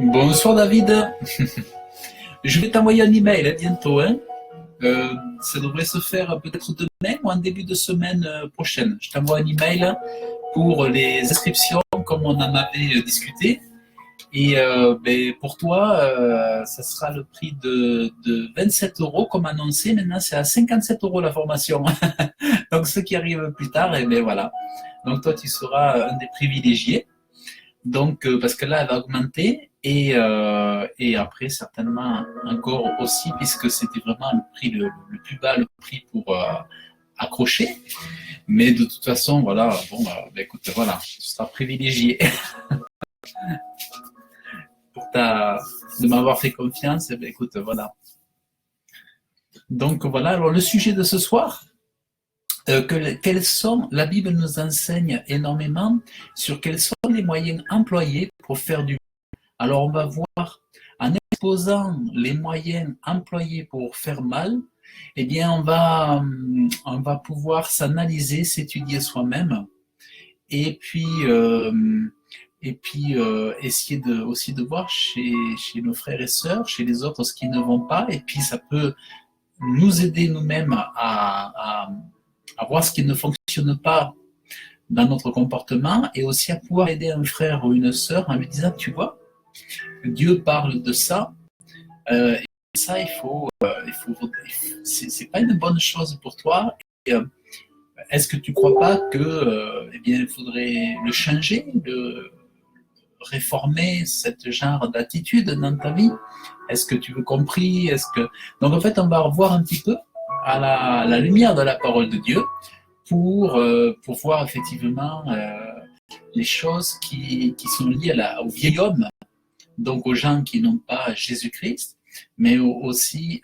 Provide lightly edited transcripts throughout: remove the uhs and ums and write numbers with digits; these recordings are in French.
Bonsoir David, je vais t'envoyer un email bientôt, hein. Ça devrait se faire peut-être demain ou en début de semaine prochaine. Je t'envoie un email pour les inscriptions comme on en avait discuté. Et pour toi, ça sera le prix de 27 euros comme annoncé. Maintenant, c'est à 57 euros la formation. Donc, ceux qui arrivent plus tard, et ben voilà. Donc, toi, tu seras un des privilégiés. Donc, parce que là, elle va augmenter et après, certainement encore aussi, puisque c'était vraiment le prix le plus bas, le prix pour accrocher. Mais de toute façon, voilà, bon, écoute, voilà, tu seras privilégié pour de m'avoir fait confiance. Et ben, écoute, voilà. Donc, voilà, alors le sujet de ce soir, quels sont, la Bible nous enseigne énormément sur quels sont les moyens employés pour faire du. Alors, on va voir, en exposant les moyens employés pour faire mal, eh bien, on va pouvoir s'analyser, s'étudier soi-même, et puis, essayer aussi de voir chez nos frères et sœurs, chez les autres, ce qui ne vont pas, et puis ça peut nous aider nous-mêmes à voir ce qui ne fonctionne pas dans notre comportement, et aussi à pouvoir aider un frère ou une sœur en lui disant, tu vois, Dieu parle de ça, et ça, c'est pas une bonne chose pour toi. Et, est-ce que tu crois pas que, eh bien, il faudrait le changer, le réformer, ce genre d'attitude dans ta vie? Est-ce que tu veux compris? Donc en fait, on va revoir un petit peu à la lumière de la parole de Dieu pour voir effectivement les choses qui sont liées au vieil homme, donc aux gens qui n'ont pas Jésus-Christ, mais aussi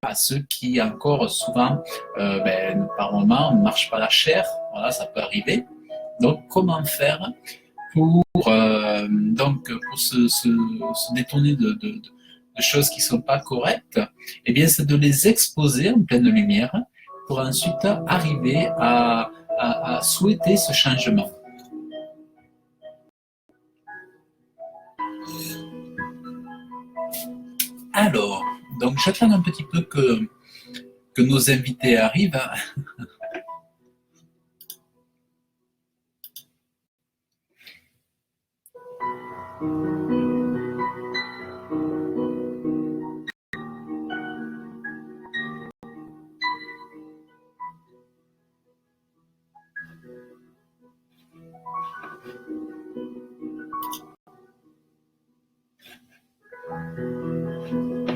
à ceux qui encore souvent, par moment, ne marchent pas la chair. Voilà, ça peut arriver. Donc, comment faire pour se détourner de choses qui ne sont pas correctes? Eh bien, c'est de les exposer en pleine lumière pour ensuite arriver à souhaiter ce changement. Alors, donc j'attends un petit peu que nos invités arrivent.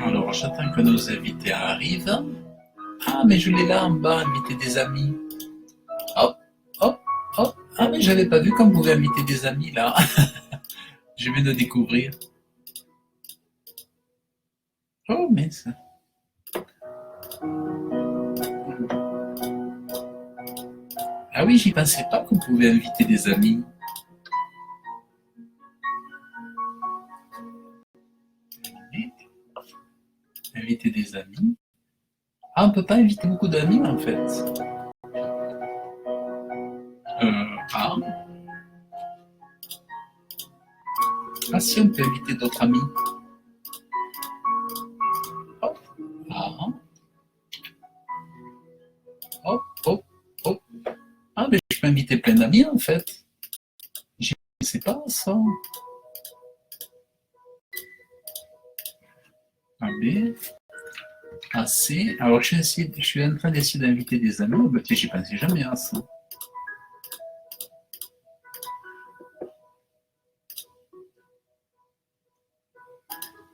Alors, j'attends que nos invités arrivent. Ah, mais je l'ai là en bas, inviter des amis. Hop, hop, hop. Ah, mais j'avais pas vu qu'on pouvait inviter des amis là. Je viens de découvrir. Oh, mais ça. Ah oui, j'y pensais pas qu'on pouvait inviter des amis. Inviter des amis. Ah, on peut pas inviter beaucoup d'amis en fait. Ah. Ah si, on peut inviter d'autres amis. Hop. Ah. peux inviter plein d'amis en fait. Je ne sais pas ça. A, B, A, C. Alors je suis en train d'essayer d'inviter des amis. Oh, bah, j'y pensais jamais à ça.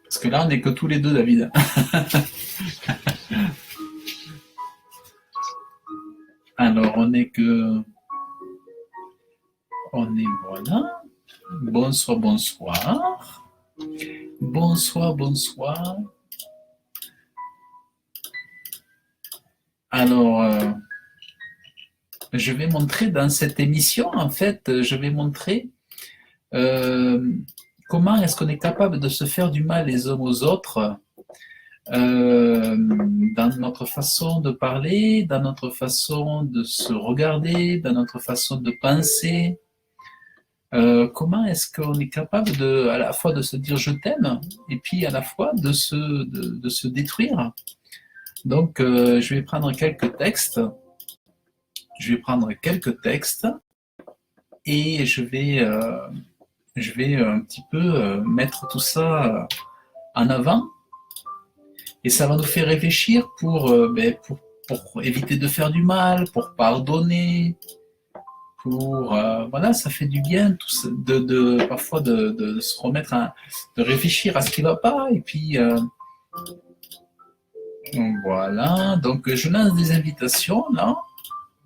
Parce que là, on n'est que tous les deux, David. Alors, on est que... On est, voilà. Bonsoir, bonsoir. Bonsoir, bonsoir. Alors, je vais montrer dans cette émission, en fait, je vais montrer comment est-ce qu'on est capable de se faire du mal les uns aux autres dans notre façon de parler, dans notre façon de se regarder, dans notre façon de penser. Comment est-ce qu'on est capable de, à la fois de se dire je t'aime et puis à la fois de se détruire. Donc, je vais prendre quelques textes. Je vais prendre quelques textes et je vais un petit peu mettre tout ça en avant. Et ça va nous faire réfléchir pour éviter de faire du mal, pour pardonner, pour voilà, ça fait du bien tout ça, parfois de se remettre de réfléchir à ce qui ne va pas et puis voilà. Donc je lance des invitations là.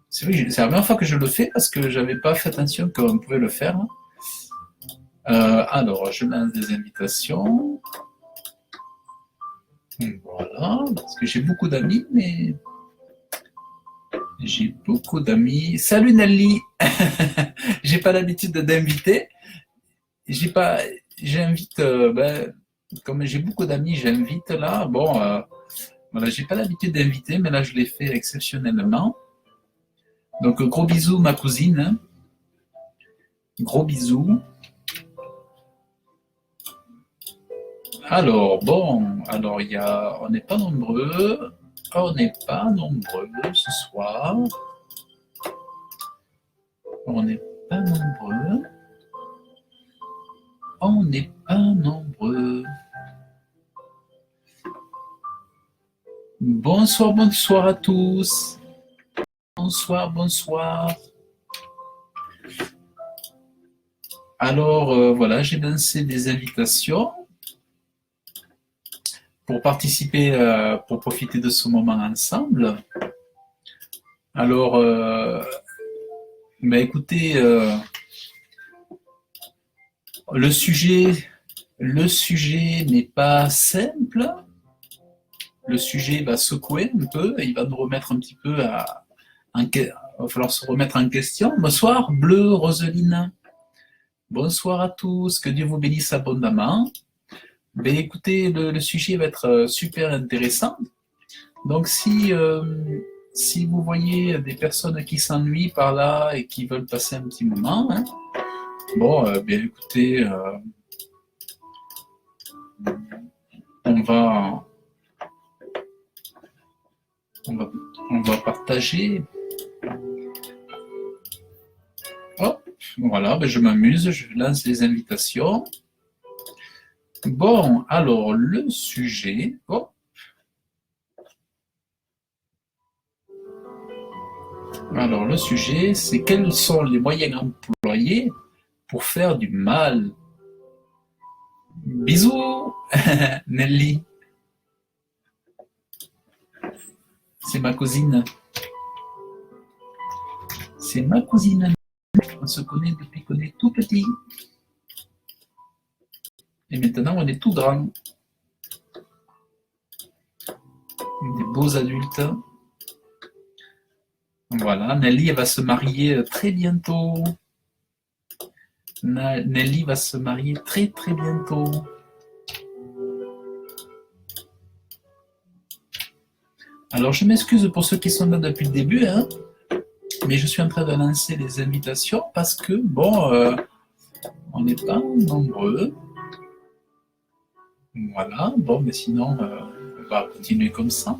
C'est vrai, c'est la première fois que je le fais parce que j'avais pas fait attention qu'on pouvait le faire. Alors je lance des invitations. Voilà, parce que j'ai beaucoup d'amis, mais j'ai beaucoup d'amis. Salut Nelly. J'ai pas l'habitude d'inviter. J'invite, comme j'ai beaucoup d'amis, j'invite là. Bon, voilà, j'ai pas l'habitude d'inviter, mais là je l'ai fait exceptionnellement. Donc gros bisous ma cousine. Hein. Gros bisous. Alors bon, alors on n'est pas nombreux. On n'est pas nombreux ce soir. On n'est pas nombreux. On n'est pas nombreux. Bonsoir, bonsoir à tous. Bonsoir, bonsoir. Alors, voilà, j'ai lancé des invitations pour participer, pour profiter de ce moment ensemble. Alors, écoutez, le sujet n'est pas simple. Le sujet va secouer un peu, il va nous remettre un petit peu il va falloir se remettre en question. Bonsoir, Bleu, Roseline. Bonsoir à tous, que Dieu vous bénisse abondamment. Ben, écoutez, le sujet va être super intéressant. Donc, si vous voyez des personnes qui s'ennuient par là et qui veulent passer un petit moment, hein, bon, bien écoutez, on va partager. Hop, voilà, ben je m'amuse, je lance les invitations. Bon, alors le sujet. Oh. Alors le sujet, c'est quels sont les moyens employés pour faire du mal. Bisous, Nelly. C'est ma cousine. C'est ma cousine. On se connaît depuis qu'on est tout petit. Et maintenant, on est tout grand. Des beaux adultes. Voilà, Nelly elle va se marier très bientôt. Nelly va se marier très très bientôt. Alors, je m'excuse pour ceux qui sont là depuis le début, hein, mais je suis en train de lancer les invitations parce que, bon, on n'est pas nombreux. Voilà, bon, mais sinon, on va continuer comme ça.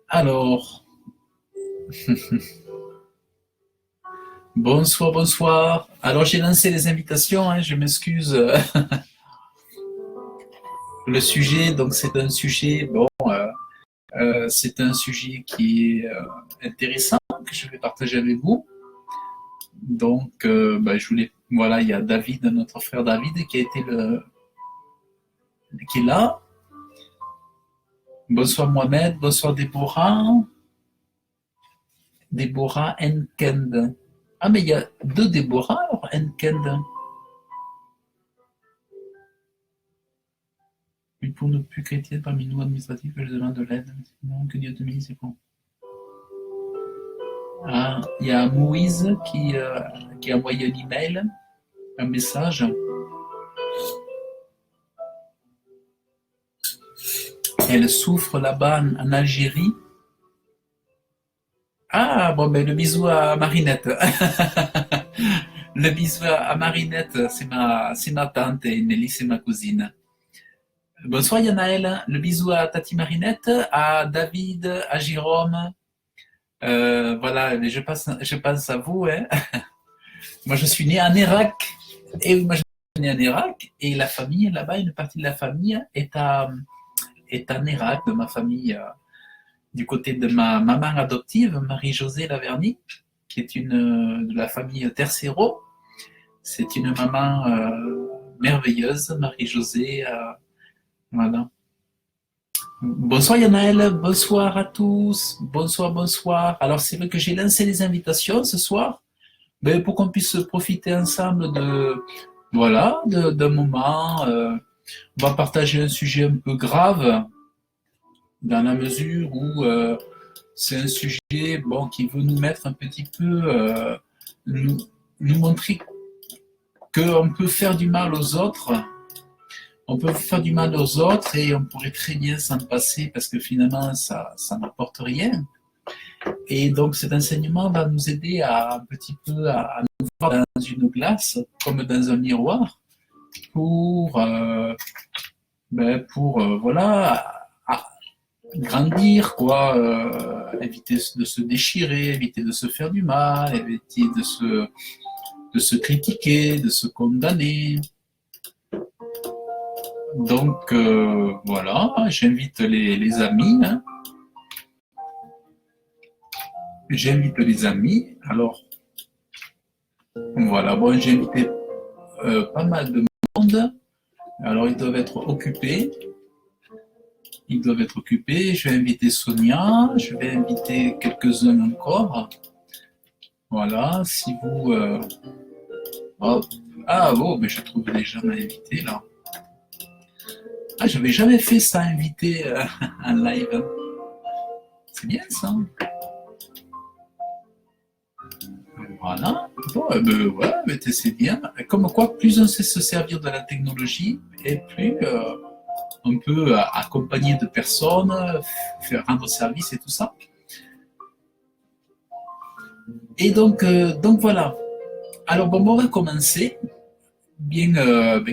Alors, Bonsoir, bonsoir. Alors j'ai lancé les invitations, hein, je m'excuse. Le sujet, donc c'est un sujet, bon, c'est un sujet qui est intéressant, que je vais partager avec vous. Donc, je voulais, voilà, il y a David, notre frère David, qui est là. Bonsoir Mohamed, bonsoir Déborah Enkend. Ah, mais il y a deux Déborah, alors Enkend. Pour ne plus chrétienne parmi nous administratifs, je demande de l'aide. Non, que Dieu te bénisse, c'est bon. Ah, il y a Moïse qui a envoyé un email, un message. Elle souffre là-bas en Algérie. Ah, bon, ben le bisou à Marinette. Le bisou à Marinette, c'est ma tante et Nelly, c'est ma cousine. Bonsoir Yanaël, le bisou à Tati Marinette, à David, à Jérôme. Voilà, je pense à vous. Hein. Moi, je suis né en Irak. Et moi, je suis né en Irak. Et la famille, là-bas, une partie de la famille est en Irak, de ma famille, du côté de ma maman adoptive, Marie-Josée Laverny, qui est de la famille Tercero. C'est une maman merveilleuse, Marie-Josée. Voilà. Bonsoir Yanaël, bonsoir à tous, bonsoir, bonsoir. Alors c'est vrai que j'ai lancé les invitations ce soir, mais pour qu'on puisse profiter ensemble d'un moment. On va partager un sujet un peu grave, dans la mesure où c'est un sujet qui veut nous mettre un petit peu, nous montrer qu'on peut faire du mal aux autres. On peut faire du mal aux autres et on pourrait très bien s'en passer parce que finalement, ça n'apporte rien. Et donc, cet enseignement va nous aider à un petit peu à nous voir dans une glace, comme dans un miroir, pour voilà, grandir, quoi, éviter de se déchirer, éviter de se faire du mal, éviter de se critiquer, de se condamner. Donc voilà, j'invite les amis. Hein. J'invite les amis. Alors voilà, bon, j'ai invité pas mal de monde. Alors ils doivent être occupés. Je vais inviter Sonia. Je vais inviter quelques-uns encore. Voilà, si vous. Mais je trouve les gens à inviter là. Ah, j'avais jamais fait ça, inviter en live. C'est bien ça. Voilà. Bon, c'est bien. Comme quoi, plus on sait se servir de la technologie, et plus on peut accompagner de personnes, rendre service et tout ça. Et donc voilà. Alors bon, on va commencer. Bien,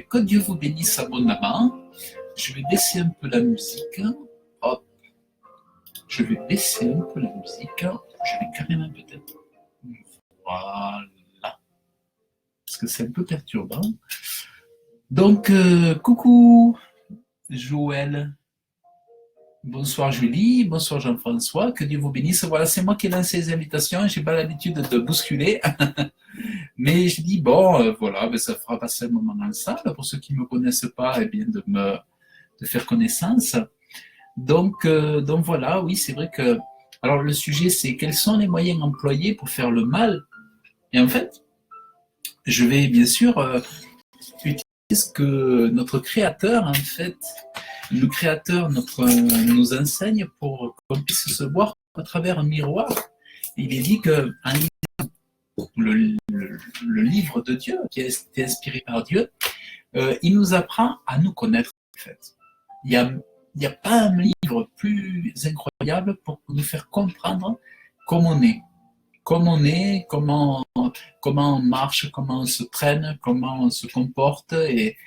que Dieu vous bénisse abondamment. Je vais baisser un peu la musique. Hop. Je vais baisser un peu la musique. Je vais carrément peut-être. Voilà. Parce que c'est un peu perturbant. Donc, coucou Joël. Bonsoir Julie. Bonsoir Jean-François. Que Dieu vous bénisse. Voilà, c'est moi qui ai lancé les invitations. Je n'ai pas l'habitude de bousculer. Mais je dis, ça fera passer un moment ensemble. Pour ceux qui ne me connaissent pas, de faire connaissance. Donc voilà, oui, c'est vrai que... Alors le sujet, c'est quels sont les moyens employés pour faire le mal. Et en fait, je vais bien sûr utiliser ce que notre Créateur, en fait, le Créateur nous enseigne pour qu'on puisse se voir à travers un miroir. Il est dit qu'en lisant le livre de Dieu, qui a été inspiré par Dieu, il nous apprend à nous connaître, en fait. Il n'y a pas un livre plus incroyable pour nous faire comprendre comment on est, comment on marche, comment on se traîne, comment on se comporte. Et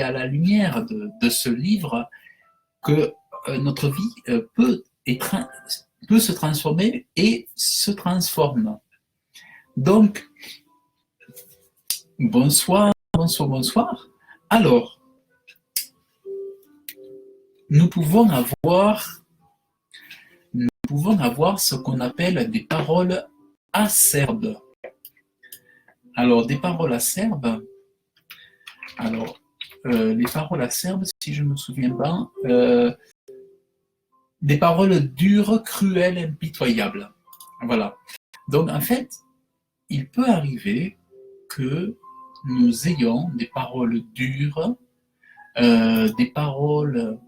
à la lumière de ce livre que notre vie peut se transformer et se transforme. Donc, bonsoir, bonsoir, bonsoir. Alors, nous pouvons avoir ce qu'on appelle des paroles acerbes. Alors, des paroles acerbes, alors, les paroles acerbes, si je me souviens bien, des paroles dures, cruelles, impitoyables. Voilà. Donc, en fait, il peut arriver que nous ayons des paroles dures, des paroles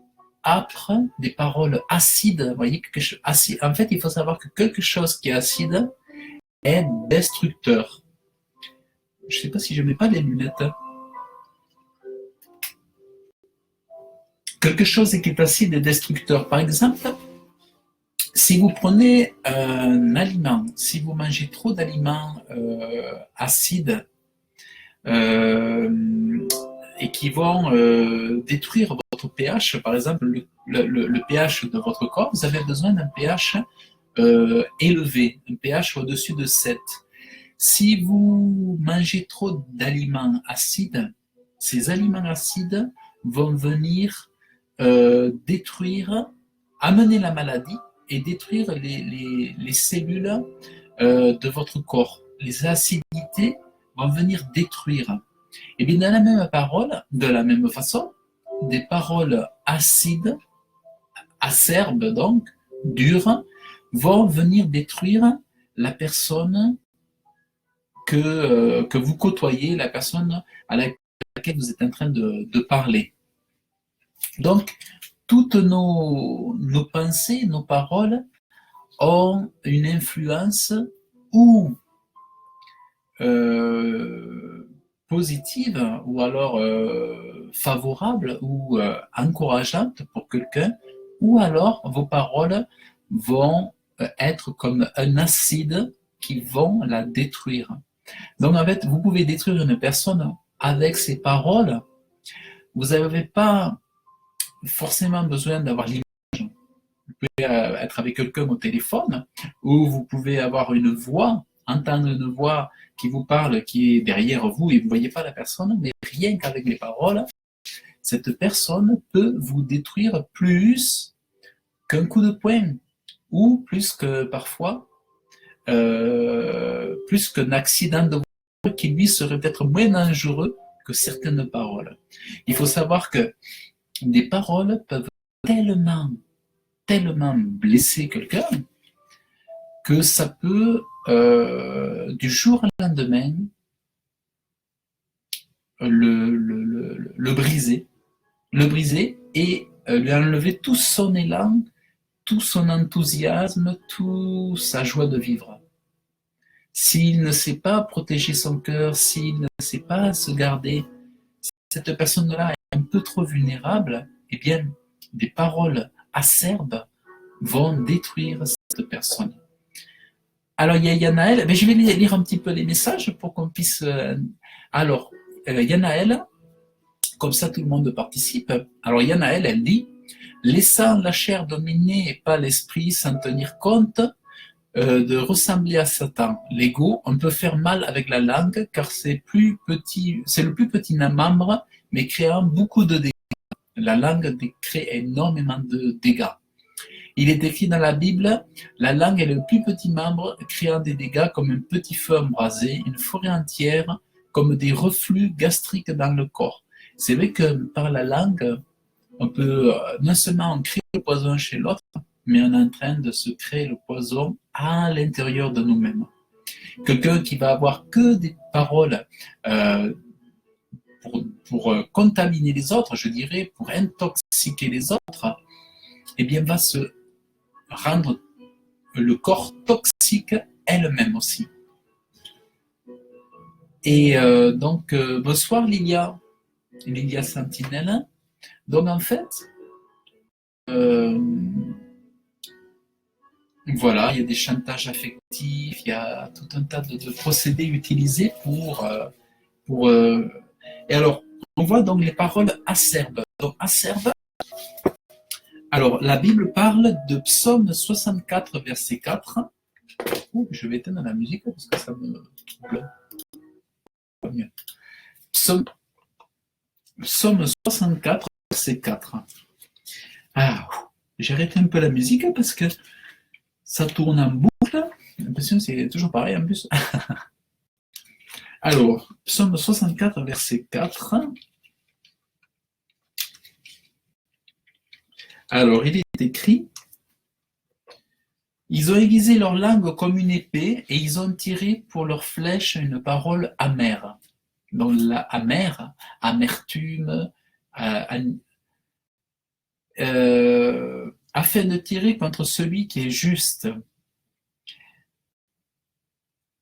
âpres, des paroles acides. Vous voyez, acide. En fait, il faut savoir que quelque chose qui est acide est destructeur. Je ne sais pas si je ne mets pas les lunettes. Quelque chose qui est acide est destructeur. Par exemple, si vous prenez un aliment, si vous mangez trop d'aliments acides et qui vont détruire votre pH, par exemple le pH de votre corps, vous avez besoin d'un pH élevé, un pH au-dessus de 7. Si vous mangez trop d'aliments acides, ces aliments acides vont venir détruire, amener la maladie et détruire les cellules de votre corps. Les acidités vont venir détruire. Et bien, dans la même parole, de la même façon, des paroles acides, acerbes donc, dures, vont venir détruire la personne que vous côtoyez, la personne à laquelle vous êtes en train de parler. Donc, toutes nos pensées, nos paroles ont une influence ou positive, ou alors favorable, ou encourageante pour quelqu'un, ou alors vos paroles vont être comme un acide qui vont la détruire. Donc en fait, vous pouvez détruire une personne avec ces paroles. Vous n'avez pas forcément besoin d'avoir l'image. Vous pouvez être avec quelqu'un au téléphone, ou vous pouvez avoir une voix, entendre une voix qui vous parle, qui est derrière vous, et vous ne voyez pas la personne, mais rien qu'avec les paroles, cette personne peut vous détruire plus qu'un coup de poing, ou plus que parfois, plus qu'un accident de voiture qui lui serait peut-être moins dangereux que certaines paroles. Il faut savoir que des paroles peuvent tellement blesser quelqu'un que ça peut, du jour au lendemain, le briser et lui enlever tout son élan, tout son enthousiasme, toute sa joie de vivre. S'il ne sait pas protéger son cœur, s'il ne sait pas se garder, si cette personne-là est un peu trop vulnérable, eh bien, des paroles acerbes vont détruire cette personne. Alors, il y a Yanaël, mais je vais lire un petit peu les messages pour qu'on puisse... Alors, Yanaël, comme ça tout le monde participe. Alors, Yanaël, elle dit « Laissant la chair dominer et pas l'esprit sans tenir compte de ressembler à Satan. L'ego, on peut faire mal avec la langue car c'est le plus petit membre, mais créant beaucoup de dégâts. La langue crée énormément de dégâts. Il est écrit dans la Bible, la langue est le plus petit membre, créant des dégâts comme un petit feu embrasé, une forêt entière, comme des reflux gastriques dans le corps. C'est vrai que par la langue, on peut non seulement créer le poison chez l'autre, mais on est en train de se créer le poison à l'intérieur de nous-mêmes. Quelqu'un qui va avoir que des paroles pour contaminer les autres, je dirais, pour intoxiquer les autres, eh bien va se rendre le corps toxique elle-même aussi. Et donc, bonsoir Lilia Sentinelle. Donc en fait, voilà, il y a des chantages affectifs, il y a tout un tas de procédés utilisés pour et alors, on voit donc les paroles acerbes. Donc acerbes, alors la Bible parle de Psaume 64, verset 4. Je vais éteindre la musique parce que ça me trouble. Pas mieux. Psaume 64, verset 4. Ah, j'ai arrêté un peu la musique parce que ça tourne en boucle. J'ai l'impression que c'est toujours pareil en plus. Alors, psaume 64, verset 4. Alors, il est écrit: ils ont aiguisé leur langue comme une épée et ils ont tiré pour leur flèche une parole amère. Donc, la amère, amertume, afin de tirer contre celui qui est juste,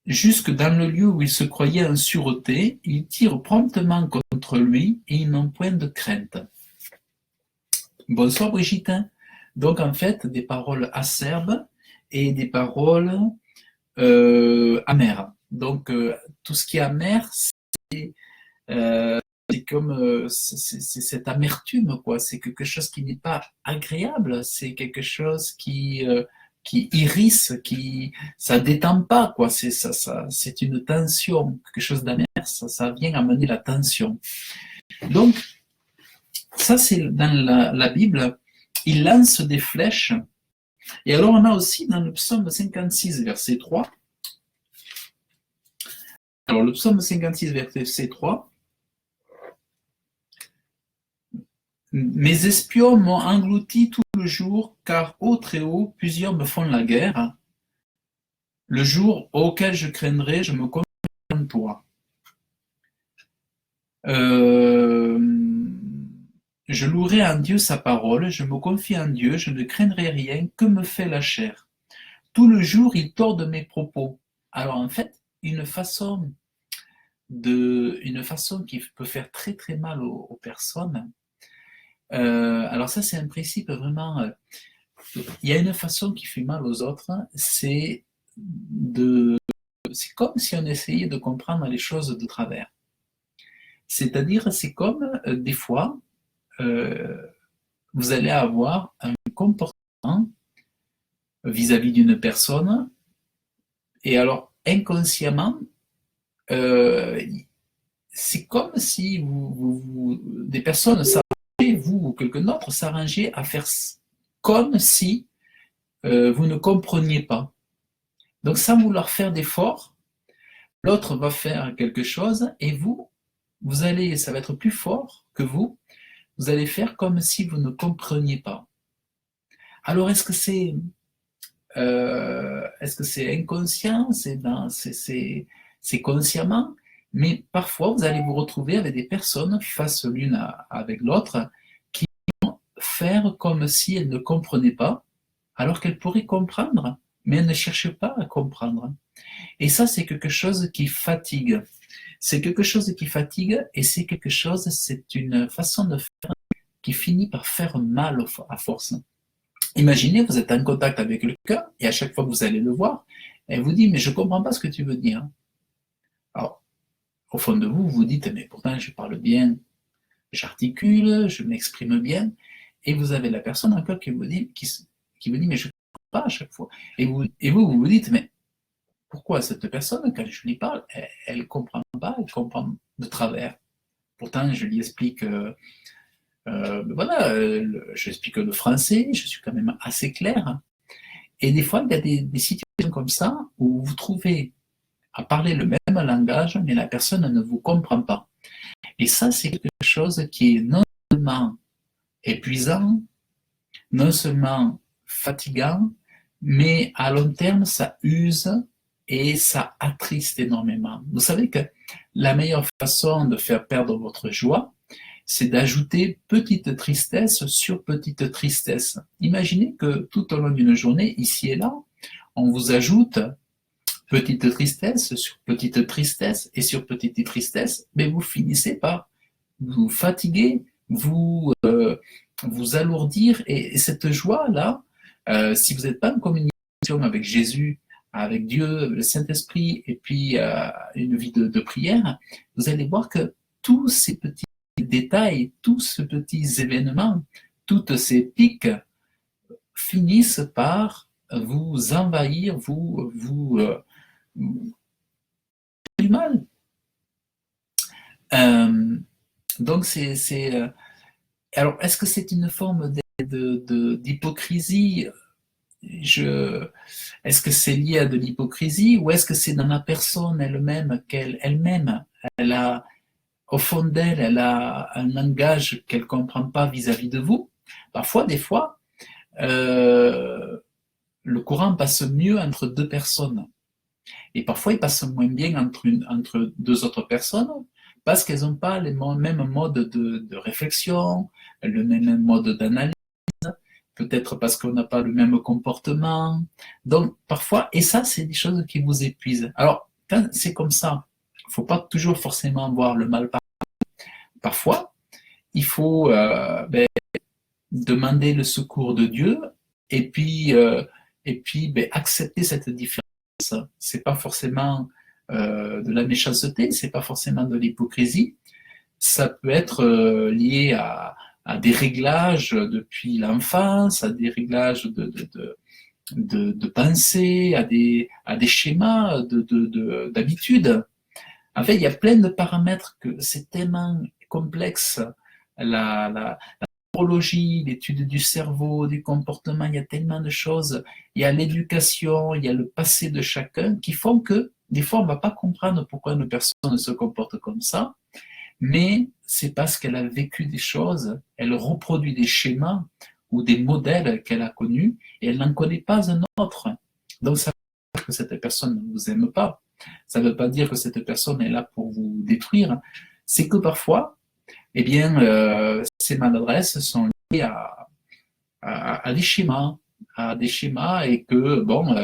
jusque dans le lieu où il se croyait en sûreté, ils tirent promptement contre lui et ils n'ont point de crainte. Bonsoir Brigitte. Donc en fait, des paroles acerbes et des paroles amères. Donc tout ce qui est amer, c'est comme c'est cette amertume, quoi. C'est quelque chose qui n'est pas agréable, c'est quelque chose qui irrisse, ça détend pas, quoi. C'est une tension, quelque chose d'amer, ça vient amener la tension. Donc ça, c'est dans la Bible, il lance des flèches. Et alors on a aussi dans le psaume 56, verset 3. Alors le psaume 56, verset 3. Mes espions m'ont englouti tout le jour, car ô très haut, plusieurs me font la guerre. Le jour auquel je craindrai, je me confie en toi. Je louerai en Dieu sa parole, je me confie en Dieu, je ne craindrai rien, que me fait la chair. Tout le jour, il tord mes propos. Alors en fait, une façon qui peut faire très très mal aux personnes. Alors ça, c'est un principe vraiment. Il y a une façon qui fait mal aux autres, c'est comme si on essayait de comprendre les choses de travers. C'est-à-dire, c'est comme des fois, vous allez avoir un comportement vis-à-vis d'une personne, et alors inconsciemment, c'est comme si des personnes s'arrangeaient, vous ou quelqu'un d'autre s'arrangeait à faire comme si vous ne compreniez pas. Donc sans vouloir faire d'effort, l'autre va faire quelque chose et ça va être plus fort que vous allez faire comme si vous ne compreniez pas. Alors est-ce que c'est inconscient, c'est consciemment, mais parfois vous allez vous retrouver avec des personnes face l'une avec l'autre qui vont faire comme si elles ne comprenaient pas, alors qu'elles pourraient comprendre, mais elles ne cherchent pas à comprendre. Et ça, c'est quelque chose qui fatigue. C'est quelque chose qui fatigue et c'est une façon de faire qui finit par faire mal à force. Imaginez, vous êtes en contact avec quelqu'un et à chaque fois que vous allez le voir, elle vous dit « mais je ne comprends pas ce que tu veux dire ». Alors, au fond de vous, vous dites « mais pourtant je parle bien, j'articule, je m'exprime bien ». Et vous avez la personne encore qui vous dit « mais je ne comprends pas à chaque fois ». Et vous vous dites « mais pourquoi cette personne, quand je lui parle, elle ne comprend pas, elle comprend de travers ». Pourtant, je lui explique... j'explique le français, je suis quand même assez clair. Et des fois, il y a des situations comme ça où vous vous trouvez à parler le même langage, mais la personne ne vous comprend pas. Et ça, c'est quelque chose qui est non seulement épuisant, non seulement fatigant, mais à long terme, ça use et ça attriste énormément. Vous savez que la meilleure façon de faire perdre votre joie, c'est d'ajouter petite tristesse sur petite tristesse. Imaginez que tout au long d'une journée, ici et là, on vous ajoute petite tristesse sur petite tristesse et sur petite tristesse, mais vous finissez par vous fatiguer, vous alourdir, et cette joie-là, si vous n'êtes pas en communication avec Jésus, avec Dieu, le Saint-Esprit, et puis une vie de prière, vous allez voir que tous ces petits détails, tous ces petits événements, toutes ces pics finissent par vous envahir, vous du mal. Donc alors, est-ce que c'est une forme d'hypocrisie? Est-ce que c'est lié à de l'hypocrisie ou est-ce que c'est dans la personne elle-même qu'elle-même, elle a, au fond d'elle, elle a un langage qu'elle ne comprend pas vis-à-vis de vous? Parfois, des fois, le courant passe mieux entre deux personnes. Et parfois, il passe moins bien entre deux autres personnes parce qu'elles n'ont pas les mêmes modes de réflexion, le même mode d'analyse, peut-être parce qu'on n'a pas le même comportement. Donc, parfois, et ça, c'est des choses qui vous épuisent. Alors, quand c'est comme ça, il ne faut pas toujours forcément voir le mal parfois. Il faut demander le secours de Dieu et puis accepter cette différence. C'est pas forcément de la méchanceté, c'est pas forcément de l'hypocrisie. Ça peut être lié à des réglages depuis l'enfance, à des réglages de pensée, à des schémas d'habitude. En fait, il y a plein de paramètres que c'est tellement complexe. La neurologie, l'étude du cerveau, du comportement, il y a tellement de choses. Il y a l'éducation, il y a le passé de chacun qui font que des fois on ne va pas comprendre pourquoi une personne se comporte comme ça, mais c'est parce qu'elle a vécu des choses, elle reproduit des schémas ou des modèles qu'elle a connus et elle n'en connaît pas un autre. Donc ça veut dire que cette personne ne vous aime pas. Ça ne veut pas dire que cette personne est là pour vous détruire. C'est que parfois, eh bien, ces maladresses sont liées à des schémas, et que, bon,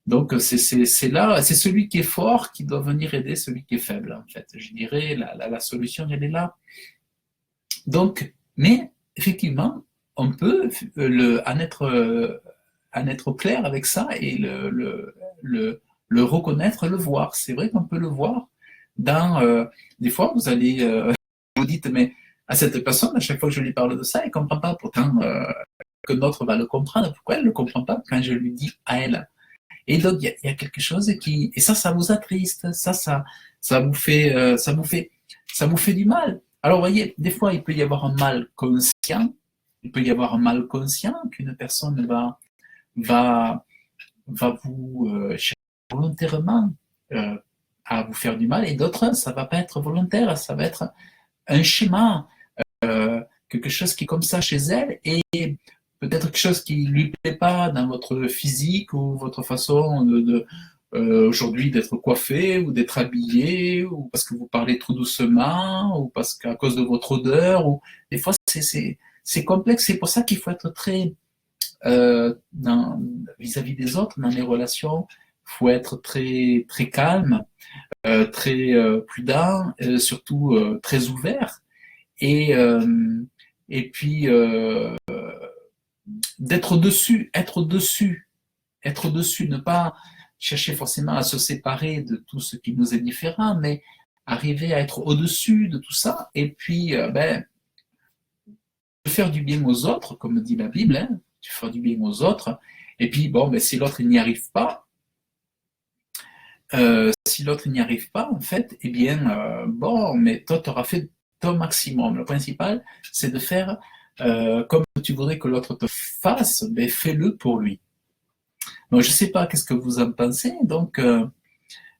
donc c'est là, c'est celui qui est fort qui doit venir aider celui qui est faible, en fait. Je dirais, la solution, elle est là. Donc, mais, effectivement, on peut en être clair avec ça et le reconnaître, le voir. C'est vrai qu'on peut le voir dans, des fois, vous allez, vous dites, mais à cette personne, à chaque fois que je lui parle de ça, elle ne comprend pas. Pourtant, que d'autres va le comprendre. Pourquoi elle ne le comprend pas quand je lui dis à elle? Et donc, il y a quelque chose qui... Et ça vous attriste. Ça vous fait du mal. Alors, vous voyez, des fois, il peut y avoir un mal conscient. Il peut y avoir un mal conscient qu'une personne va vous chercher volontairement à vous faire du mal. Et d'autres, ça ne va pas être volontaire. Ça va être un schéma, quelque chose qui est comme ça chez elle, et peut-être quelque chose qui ne lui plaît pas dans votre physique ou votre façon aujourd'hui d'être coiffé ou d'être habillé, ou parce que vous parlez trop doucement, ou parce qu'à cause de votre odeur, ou des fois c'est complexe. C'est pour ça qu'il faut être très vis-à-vis des autres dans les relations. Il faut être très très calme, très prudent, surtout très ouvert. Et puis d'être au-dessus, être au-dessus, ne pas chercher forcément à se séparer de tout ce qui nous est différent, mais arriver à être au-dessus de tout ça, et puis faire du bien aux autres, comme dit la Bible, hein, tu fais du bien aux autres, et puis bon, si l'autre n'y arrive pas, en fait, eh bien, bon, mais toi, tu auras fait ton maximum. Le principal, c'est de faire comme tu voudrais que l'autre te fasse, fais-le pour lui. Donc, je ne sais pas qu'est-ce que vous en pensez. Donc,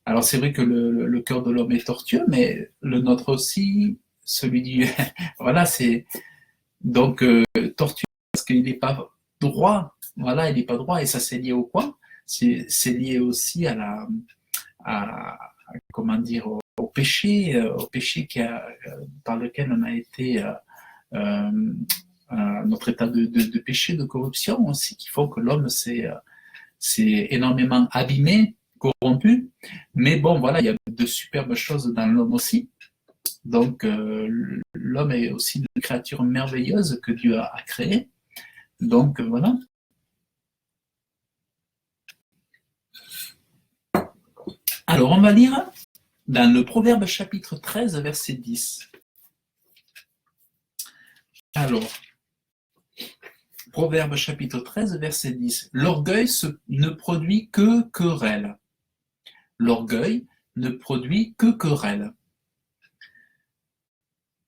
alors c'est vrai que le cœur de l'homme est tortueux, mais le nôtre aussi, celui du... voilà, c'est... Donc, tortueux parce qu'il n'est pas droit. Voilà, il n'est pas droit. Et ça, c'est lié au quoi? C'est lié aussi comment dire, au péché par lequel on a été, notre état de péché, de corruption aussi, qui font que l'homme s'est énormément abîmé, corrompu. Mais bon, voilà, il y a de superbes choses dans l'homme aussi. Donc, l'homme est aussi une créature merveilleuse que Dieu a créée. Donc, voilà. Alors, on va lire dans le Proverbe chapitre 13, verset 10. Alors, Proverbe chapitre 13, verset 10. L'orgueil ne produit que querelle. L'orgueil ne produit que querelle.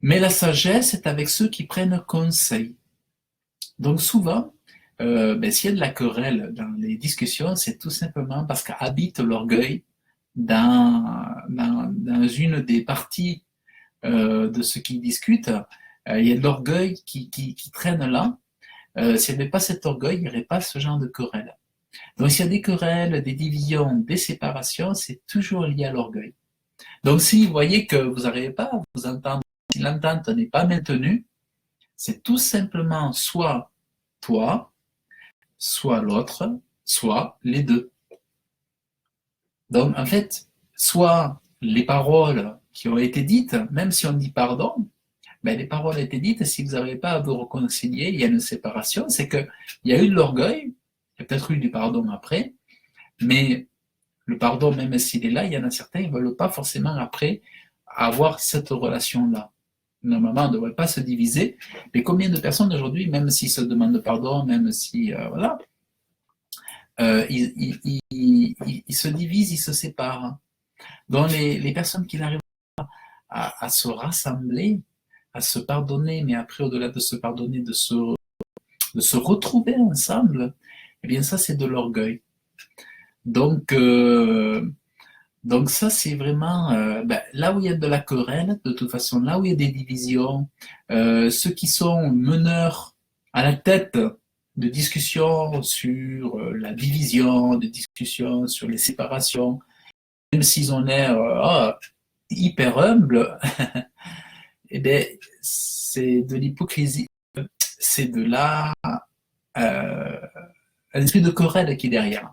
Mais la sagesse est avec ceux qui prennent conseil. Donc souvent, s'il y a de la querelle dans les discussions, c'est tout simplement parce qu'habite l'orgueil dans une des parties de ceux qui discutent. Il y a de l'orgueil qui traîne là. S'il n'y avait pas cet orgueil, il n'y aurait pas ce genre de querelle. Donc s'il y a des querelles, des divisions, des séparations, c'est toujours lié à l'orgueil. Donc si vous voyez que vous n'arrivez pas à vous entendre, si l'entente n'est pas maintenue, c'est tout simplement soit toi, soit l'autre, soit les deux. Donc en fait, soit les paroles qui ont été dites, même si on dit pardon, les paroles ont été dites, si vous n'arrivez pas à vous réconcilier, il y a une séparation, c'est qu'il y a eu de l'orgueil, il y a peut-être eu du pardon après, mais le pardon, même s'il est là, il y en a certains qui ne veulent pas forcément après avoir cette relation-là. Normalement, on ne devrait pas se diviser, mais combien de personnes aujourd'hui, même s'ils se demandent pardon, même si, ils se divisent, ils se séparent. Donc les personnes qui n'arrivent pas à se rassembler, à se pardonner, mais après, au-delà de se pardonner, de se retrouver ensemble, eh bien ça, c'est de l'orgueil. Donc ça, c'est vraiment là où il y a de la querelle, de toute façon, là où il y a des divisions, ceux qui sont meneurs à la tête de discussions sur la division, de discussions sur les séparations, même s'ils ont l'air hyper humbles, eh bien, c'est de l'hypocrisie, c'est de là un esprit de querelle qui est derrière.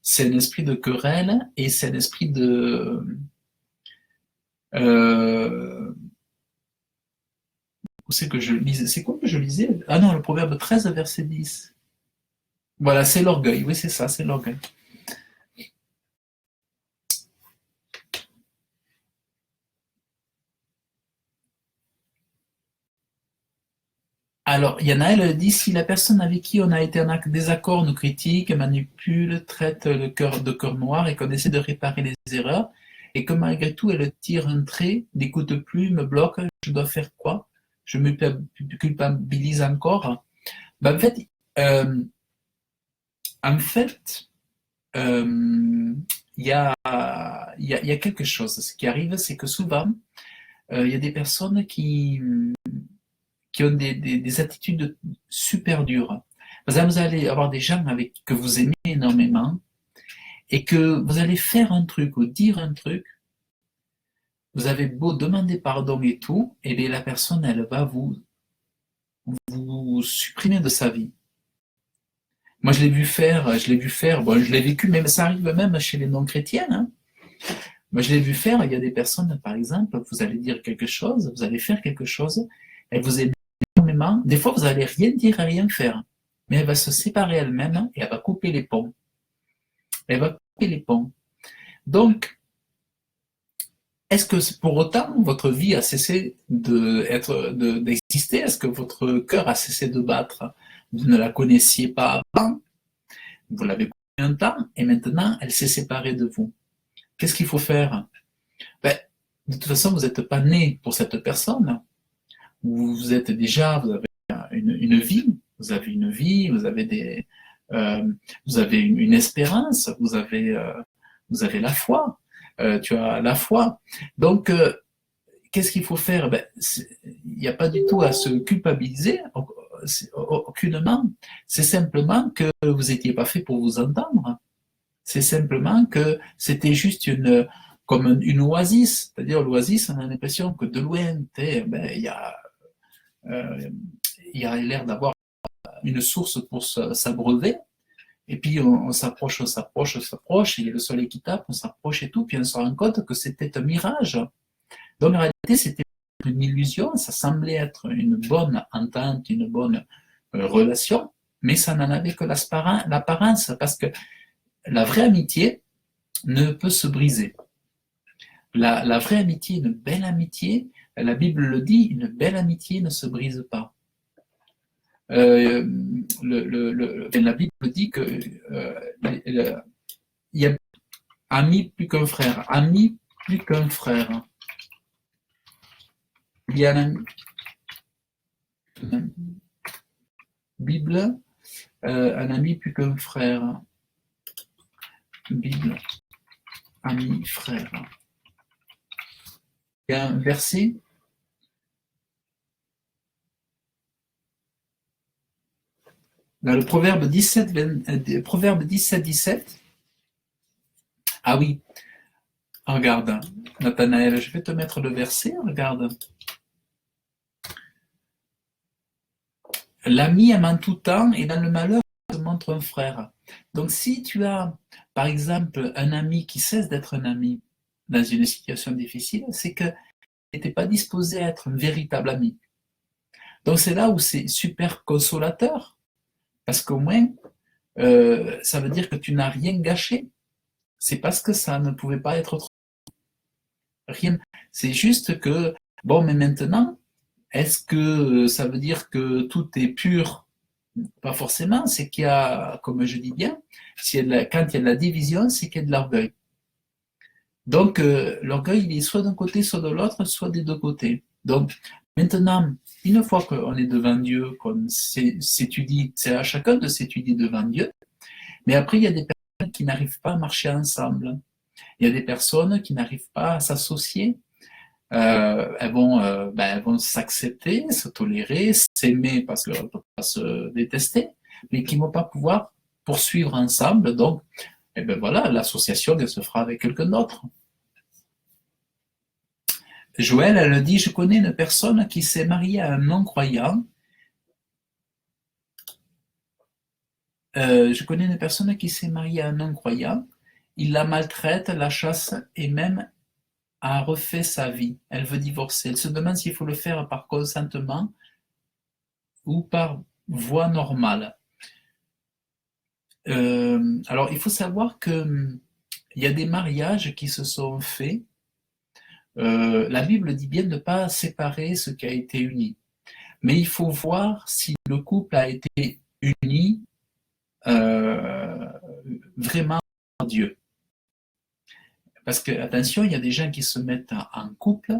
C'est un esprit de querelle et c'est un esprit de où c'est que je lisais? C'est quoi que je lisais? Ah non, le Proverbe 13, verset 10. Voilà, c'est l'orgueil. Oui, c'est ça, c'est l'orgueil. Alors, il y en a, elle dit, si la personne avec qui on a été en désaccord nous critique, manipule, traite le cœur de cœur noir et qu'on essaie de réparer les erreurs, et que malgré tout elle tire un trait, n'écoute plus, me bloque, je dois faire quoi? Je me culpabilise encore. En fait, euh, il y a quelque chose. Ce qui arrive, c'est que souvent, il y a des personnes qui ont des attitudes super dures. Par exemple, vous allez avoir des gens que vous aimez énormément et que vous allez faire un truc ou dire un truc, vous avez beau demander pardon et tout, et bien la personne, elle va vous supprimer de sa vie. Moi, je l'ai vu faire, bon, je l'ai vécu, mais ça arrive même chez les non-chrétiens. Hein. Moi, je l'ai vu faire, il y a des personnes, par exemple, vous allez dire quelque chose, vous allez faire quelque chose, elle vous aime énormément, des fois, vous n'allez rien dire et rien faire, mais elle va se séparer elle-même et elle va couper les ponts. Elle va couper les ponts. Donc, est-ce que pour autant, votre vie a cessé d'exister? Est-ce que votre cœur a cessé de battre? Vous ne la connaissiez pas avant, vous l'avez connue un temps, et maintenant, elle s'est séparée de vous. Qu'est-ce qu'il faut faire? De toute façon, vous n'êtes pas né pour cette personne. Vous avez une vie, vous avez une vie, vous avez vous avez une espérance, vous avez la foi. Tu as la foi. Donc, qu'est-ce qu'il faut faire? Il n'y a pas du tout à se culpabiliser, aucunement. C'est simplement que vous n'étiez pas fait pour vous entendre. C'est simplement que c'était juste comme une oasis. C'est-à-dire, l'oasis, on a l'impression que de loin, il y a l'air d'avoir une source pour s'abreuver. Et puis on s'approche, et il y a le soleil qui tape, on s'approche et tout, puis on se rend compte que c'était un mirage. Donc en réalité, c'était une illusion, ça semblait être une bonne entente, une bonne relation, mais ça n'en avait que l'apparence, parce que la vraie amitié ne peut se briser. La vraie amitié, une belle amitié, la Bible le dit, une belle amitié ne se brise pas. la Bible dit que il y a ami plus qu'un frère, ami plus qu'un frère. Il y a Bible, un ami plus qu'un frère. Bible, ami, frère. Il y a un verset. Dans le Proverbe 17, 17. Ah oui, regarde, Nathanaël, je vais te mettre le verset, regarde. L'ami aime en tout temps et dans le malheur se montre un frère. Donc si tu as, par exemple, un ami qui cesse d'être un ami dans une situation difficile, c'est qu'il n'était pas disposé à être un véritable ami. Donc c'est là où c'est super consolateur, parce qu'au moins, ça veut dire que tu n'as rien gâché. C'est parce que ça ne pouvait pas être autre. Rien. C'est juste que, bon, mais maintenant, est-ce que ça veut dire que tout est pur? Pas forcément, c'est qu'il y a, comme je dis bien, quand il y a de la division, c'est qu'il y a de l'orgueil. Donc, l'orgueil, il est soit d'un côté, soit de l'autre, soit des deux côtés. Donc, maintenant, une fois qu'on est devant Dieu, qu'on s'étudie, c'est à chacun de s'étudier devant Dieu, mais après, il y a des personnes qui n'arrivent pas à marcher ensemble. Il y a des personnes qui n'arrivent pas à s'associer. Elles vont s'accepter, se tolérer, s'aimer parce qu'elles ne peuvent pas se détester, mais qui ne vont pas pouvoir poursuivre ensemble. Donc, voilà, l'association, elle se fera avec quelqu'un d'autre. Joël, elle dit, je connais une personne qui s'est mariée à un non-croyant. Je connais une personne qui s'est mariée à un non-croyant. Il la maltraite, la chasse et même a refait sa vie. Elle veut divorcer. Elle se demande s'il faut le faire par consentement ou par voie normale. Alors, il faut savoir qu'il y a des mariages qui se sont faits. La Bible dit bien de ne pas séparer ce qui a été uni. Mais il faut voir si le couple a été uni vraiment par Dieu. Parce que, attention, il y a des gens qui se mettent en couple,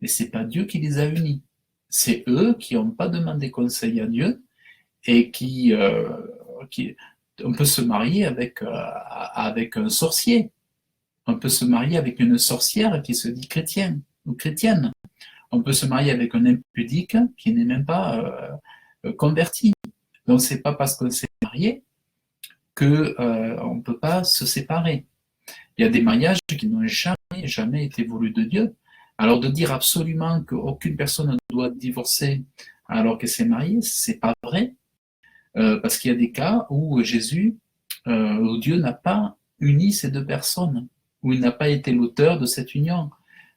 mais ce n'est pas Dieu qui les a unis. C'est eux qui n'ont pas demandé conseil à Dieu et on peut se marier avec un sorcier. On peut se marier avec une sorcière qui se dit chrétienne ou chrétienne. On peut se marier avec un impudique qui n'est même pas converti. Donc, ce n'est pas parce qu'on s'est marié qu'on ne peut pas se séparer. Il y a des mariages qui n'ont jamais été voulus de Dieu. Alors de dire absolument qu'aucune personne ne doit divorcer alors qu'elle s'est mariée, c'est pas vrai, parce qu'il y a des cas où où Dieu n'a pas uni ces deux personnes, où il n'a pas été l'auteur de cette union,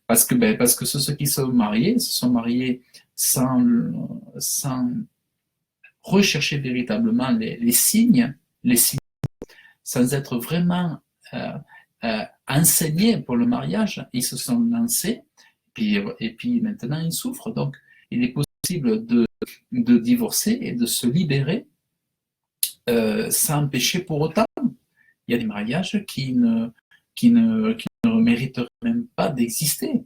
parce que ceux qui se sont mariés sans rechercher véritablement les signes, sans être vraiment enseignés pour le mariage, ils se sont lancés, et puis maintenant ils souffrent. Donc il est possible de divorcer et de se libérer sans péché pour autant. Il y a des mariages qui ne mériteraient même pas d'exister.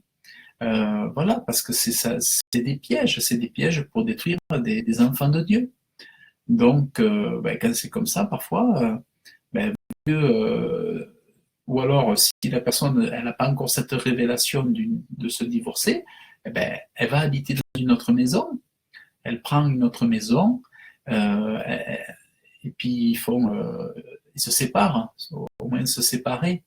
Voilà, parce que c'est des pièges pour détruire des enfants de Dieu. Donc, quand c'est comme ça, parfois, Dieu, ou alors si la personne elle n'a pas encore cette révélation de se divorcer, elle va habiter dans une autre maison, elle prend une autre maison, et puis ils se séparent, au moins se séparer.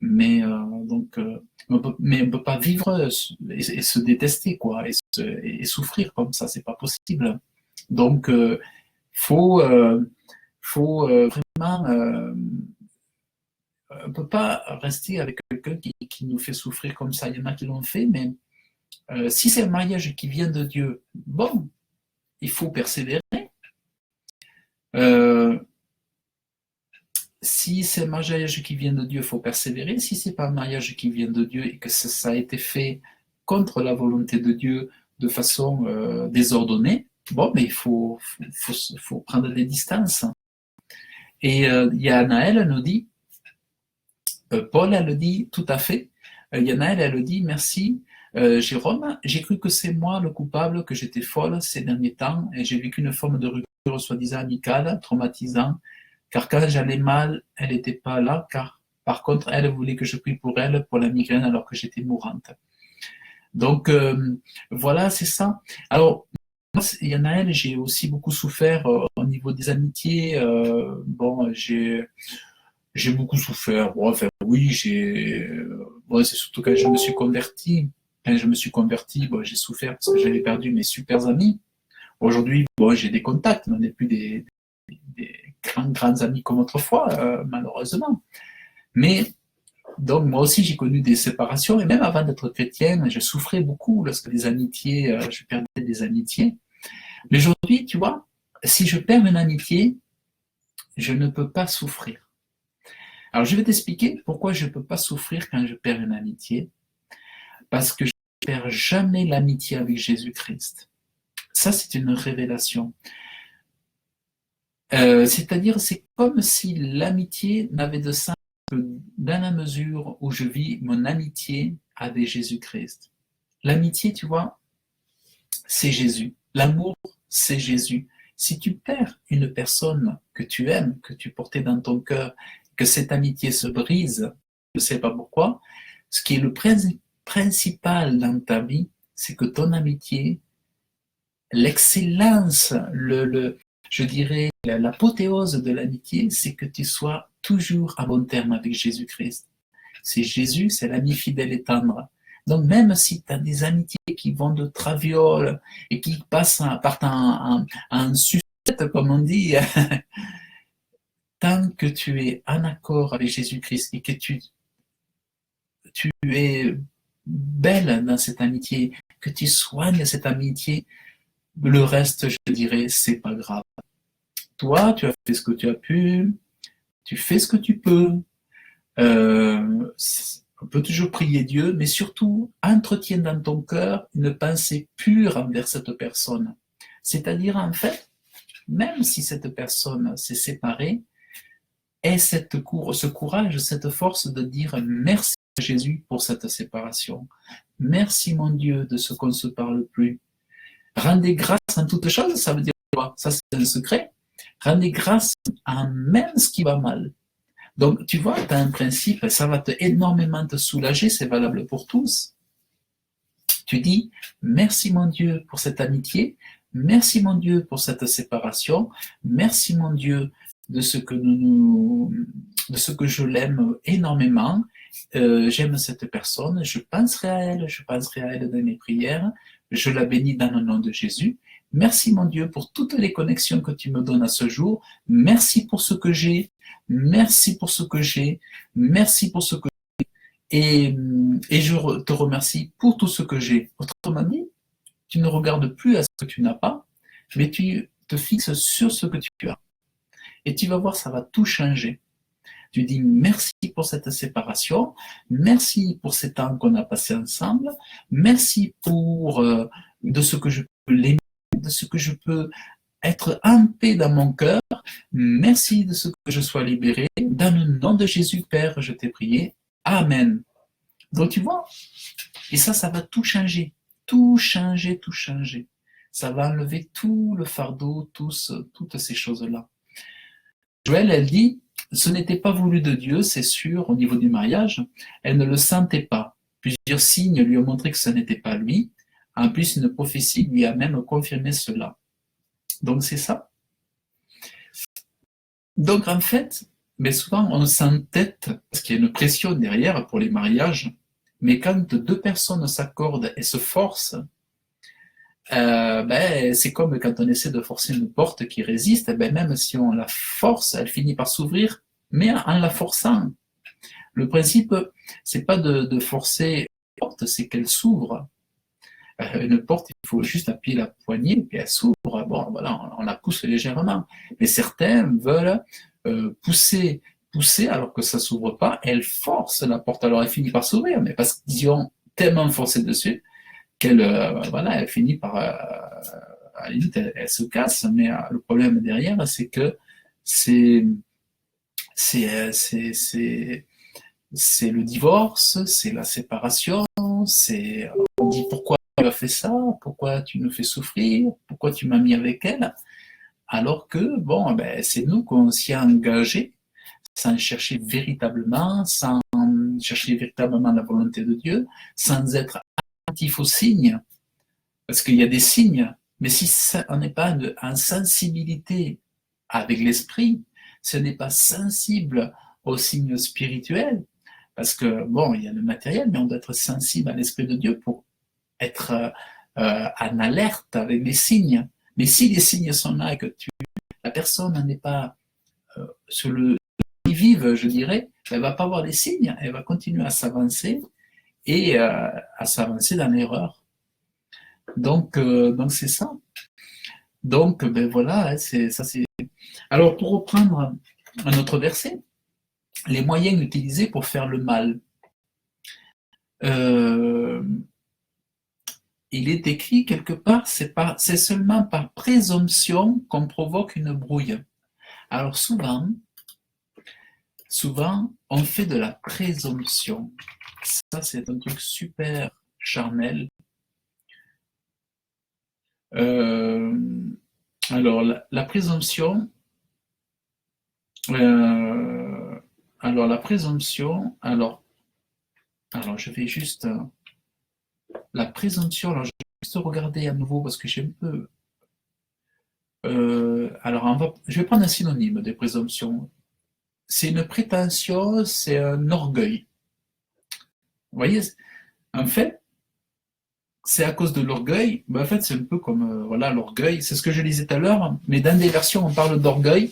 Mais on ne peut pas vivre et se détester, quoi, et souffrir comme ça, c'est pas possible. Donc, faut vraiment, on ne peut pas rester avec quelqu'un qui nous fait souffrir comme ça. Il y en a qui l'ont fait, mais si c'est un mariage qui vient de Dieu, bon, il faut persévérer. Si c'est un mariage qui vient de Dieu, il faut persévérer. Si c'est pas un mariage qui vient de Dieu et que ça a été fait contre la volonté de Dieu de façon désordonnée, bon, mais il faut prendre des distances. Et Yanaël nous dit, Paul, elle le dit tout à fait. Yanaël, elle le dit, merci. Jérôme, j'ai cru que c'est moi le coupable, que j'étais folle ces derniers temps, et j'ai vécu une forme de rupture soi-disant amicale, traumatisant, car quand j'allais mal, elle n'était pas là, car par contre, elle voulait que je prie pour elle, pour la migraine, alors que j'étais mourante. Donc, voilà, c'est ça. Alors, moi, Yanaël, j'ai aussi beaucoup souffert au niveau des amitiés. Bon, j'ai beaucoup souffert. Bon, enfin, oui, bon, c'est surtout quand je me suis converti. Quand je me suis converti, bon, j'ai souffert parce que j'avais perdu mes super amis. Aujourd'hui, bon, j'ai des contacts, mais on n'est plus des grands amis comme autrefois, malheureusement. Mais donc moi aussi j'ai connu des séparations, et même avant d'être chrétienne, je souffrais beaucoup lorsque les amitiés, je perdais des amitiés. Mais aujourd'hui, tu vois, si je perds une amitié, je ne peux pas souffrir. Alors je vais t'expliquer pourquoi je ne peux pas souffrir quand je perds une amitié. Parce que je ne perds jamais l'amitié avec Jésus-Christ. Ça, c'est une révélation. C'est-à-dire, c'est comme si l'amitié n'avait de sens que dans la mesure où je vis mon amitié avec Jésus-Christ. L'amitié, tu vois, c'est Jésus. L'amour, c'est Jésus. Si tu perds une personne que tu aimes, que tu portais dans ton cœur, que cette amitié se brise, je ne sais pas pourquoi, ce qui est le principal dans ta vie, c'est que ton amitié, l'excellence, je dirais, l'apothéose de l'amitié, c'est que tu sois toujours à bon terme avec Jésus-Christ. C'est Jésus, c'est l'ami fidèle et tendre. Donc même si tu as des amitiés qui vont de traviole et qui partent en sucette, comme on dit, tant que tu es en accord avec Jésus-Christ et que tu es belle dans cette amitié, que tu soignes cette amitié, le reste, je dirais, c'est pas grave. Toi, tu as fait ce que tu as pu, tu fais ce que tu peux. On peut toujours prier Dieu, mais surtout, entretiens dans ton cœur une pensée pure envers cette personne. C'est-à-dire, en fait, même si cette personne s'est séparée, aie ce courage, cette force de dire merci à Jésus pour cette séparation. Merci mon Dieu de ce qu'on ne se parle plus. Rendez grâce en toutes choses, ça veut dire quoi? Ça, c'est un secret. Rendez grâce en même ce qui va mal. Donc, tu vois, tu as un principe, ça va énormément te soulager, c'est valable pour tous. Tu dis, merci mon Dieu pour cette amitié, merci mon Dieu pour cette séparation, merci mon Dieu de ce que je l'aime énormément, j'aime cette personne, je penserai à elle dans mes prières, je la bénis dans le nom de Jésus. Merci mon Dieu pour toutes les connexions que tu me donnes à ce jour. Merci pour ce que j'ai. Merci pour ce que j'ai. Merci pour ce que j'ai. Et je te remercie pour tout ce que j'ai. Autrement dit, tu ne regardes plus à ce que tu n'as pas, mais tu te fixes sur ce que tu as. Et tu vas voir, ça va tout changer. Tu dis merci pour cette séparation, merci pour ces temps qu'on a passé ensemble, merci pour de ce que je peux l'aimer, de ce que je peux être en paix dans mon cœur, merci de ce que je sois libéré, dans le nom de Jésus Père, je t'ai prié, Amen. Donc tu vois, et ça va tout changer, tout changer, tout changer. Ça va enlever tout le fardeau, toutes ces choses-là. Joël, elle dit, ce n'était pas voulu de Dieu, c'est sûr, au niveau du mariage. Elle ne le sentait pas. Plusieurs signes lui ont montré que ce n'était pas lui. En plus, une prophétie lui a même confirmé cela. Donc, c'est ça. Donc, en fait, mais souvent, on s'entête, parce qu'il y a une pression derrière pour les mariages, mais quand deux personnes s'accordent et se forcent, c'est comme quand on essaie de forcer une porte qui résiste, même si on la force, elle finit par s'ouvrir, mais en la forçant. Le principe, c'est pas de forcer une porte, c'est qu'elle s'ouvre. Une porte, il faut juste appuyer la poignée, puis elle s'ouvre. Bon, voilà, on la pousse légèrement. Mais certains veulent pousser, alors que ça s'ouvre pas, elle force la porte. Alors elle finit par s'ouvrir, mais parce qu'ils y ont tellement forcé dessus, qu'elle elle finit par à la limite, elle se casse, mais le problème derrière, c'est que c'est c'est c'est c'est c'est le divorce, c'est la séparation, c'est on dit pourquoi tu as fait ça, pourquoi tu nous fais souffrir, pourquoi tu m'as mis avec elle, alors que bon, ben c'est nous qu'on s'y a engagé sans chercher véritablement, sans chercher véritablement la volonté de Dieu, sans être attentif aux signes, parce qu'il y a des signes, mais si on n'est pas en sensibilité avec l'esprit, si on n'est pas sensible aux signes spirituels, parce que bon, il y a le matériel, mais on doit être sensible à l'esprit de Dieu pour être en alerte avec les signes. Mais si les signes sont là et que la personne n'est pas sur le vive, je dirais, elle va pas voir les signes, elle va continuer à s'avancer et à s'avancer dans l'erreur. Donc c'est ça. Donc ben voilà, c'est ça c'est. Alors pour reprendre un autre verset, les moyens utilisés pour faire le mal. Il est écrit quelque part, c'est seulement par présomption qu'on provoque une brouille. Alors souvent, on fait de la présomption. Ça, c'est un truc super charnel. Alors, la présomption, je vais juste, la présomption, alors je vais juste regarder à nouveau parce que j'ai un peu, je vais prendre un synonyme de présomption. C'est une prétention, c'est un orgueil. Vous voyez, en fait, c'est à cause de l'orgueil, en fait, c'est un peu comme voilà, l'orgueil, c'est ce que je disais tout à l'heure, mais dans des versions, on parle d'orgueil,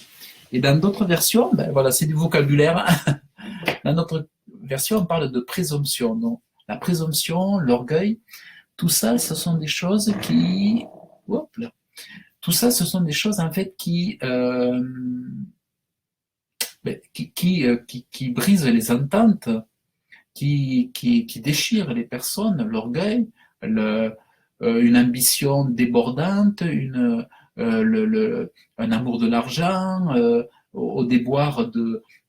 et dans d'autres versions, voilà, c'est du vocabulaire. Dans notre version, on parle de présomption. Donc, la présomption, l'orgueil, tout ça, ce sont des choses tout ça, ce sont des choses en fait qui brisent les ententes, qui déchirent les personnes, l'orgueil, une ambition débordante, un amour de l'argent, au déboire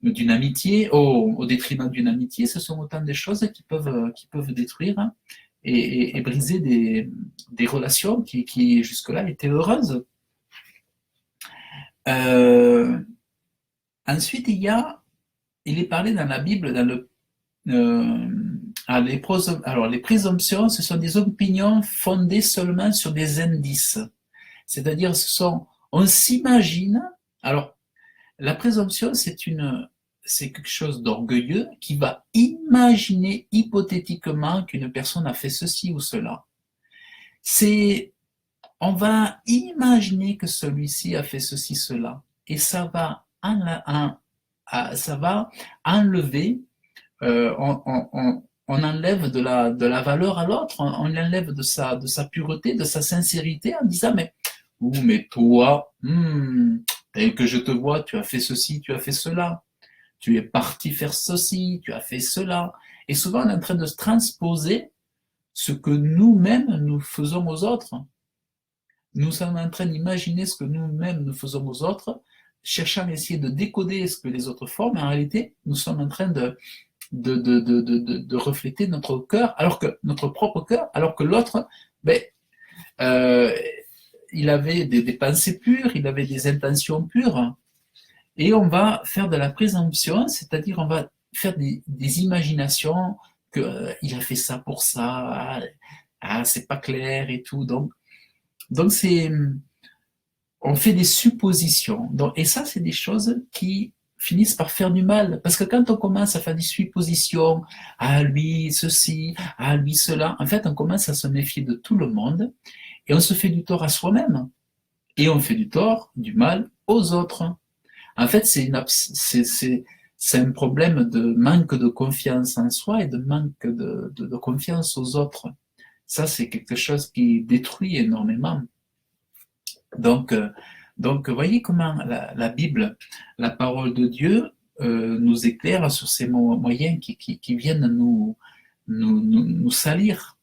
d'une amitié, au détriment d'une amitié, ce sont autant de choses qui peuvent détruire et briser des relations qui jusque-là étaient heureuses. Ensuite, il est parlé dans la Bible, alors les présomptions, ce sont des opinions fondées seulement sur des indices. C'est-à-dire, on s'imagine, alors la présomption, c'est quelque chose d'orgueilleux qui va imaginer hypothétiquement qu'une personne a fait ceci ou cela. On va imaginer que celui-ci a fait ceci, cela, et ça va enlever, on enlève de la valeur à l'autre, on enlève de sa pureté, de sa sincérité en disant mais toi, tel que je te vois, tu as fait ceci, tu as fait cela, tu es parti faire ceci, tu as fait cela. Et souvent, on est en train de se transposer ce que nous-mêmes nous faisons aux autres. Nous sommes en train d'imaginer ce que nous-mêmes nous faisons aux autres, cherchant à essayer de décoder ce que les autres font, mais en réalité, nous sommes en train de refléter notre cœur, notre propre cœur, alors que l'autre, il avait des pensées pures, il avait des intentions pures, et on va faire de la présomption, c'est-à-dire on va faire des imaginations qu'il a fait ça pour ça, c'est pas clair et tout, donc on fait des suppositions, et ça c'est des choses qui finissent par faire du mal, parce que quand on commence à faire des suppositions, lui ceci, lui cela, en fait on commence à se méfier de tout le monde, et on se fait du tort à soi-même, et on fait du tort, du mal aux autres. En fait, c'est un problème de manque de confiance en soi et de manque de confiance aux autres. Ça, c'est quelque chose qui détruit énormément. Donc, voyez comment la Bible, la parole de Dieu, nous éclaire sur ces moyens qui viennent nous salir.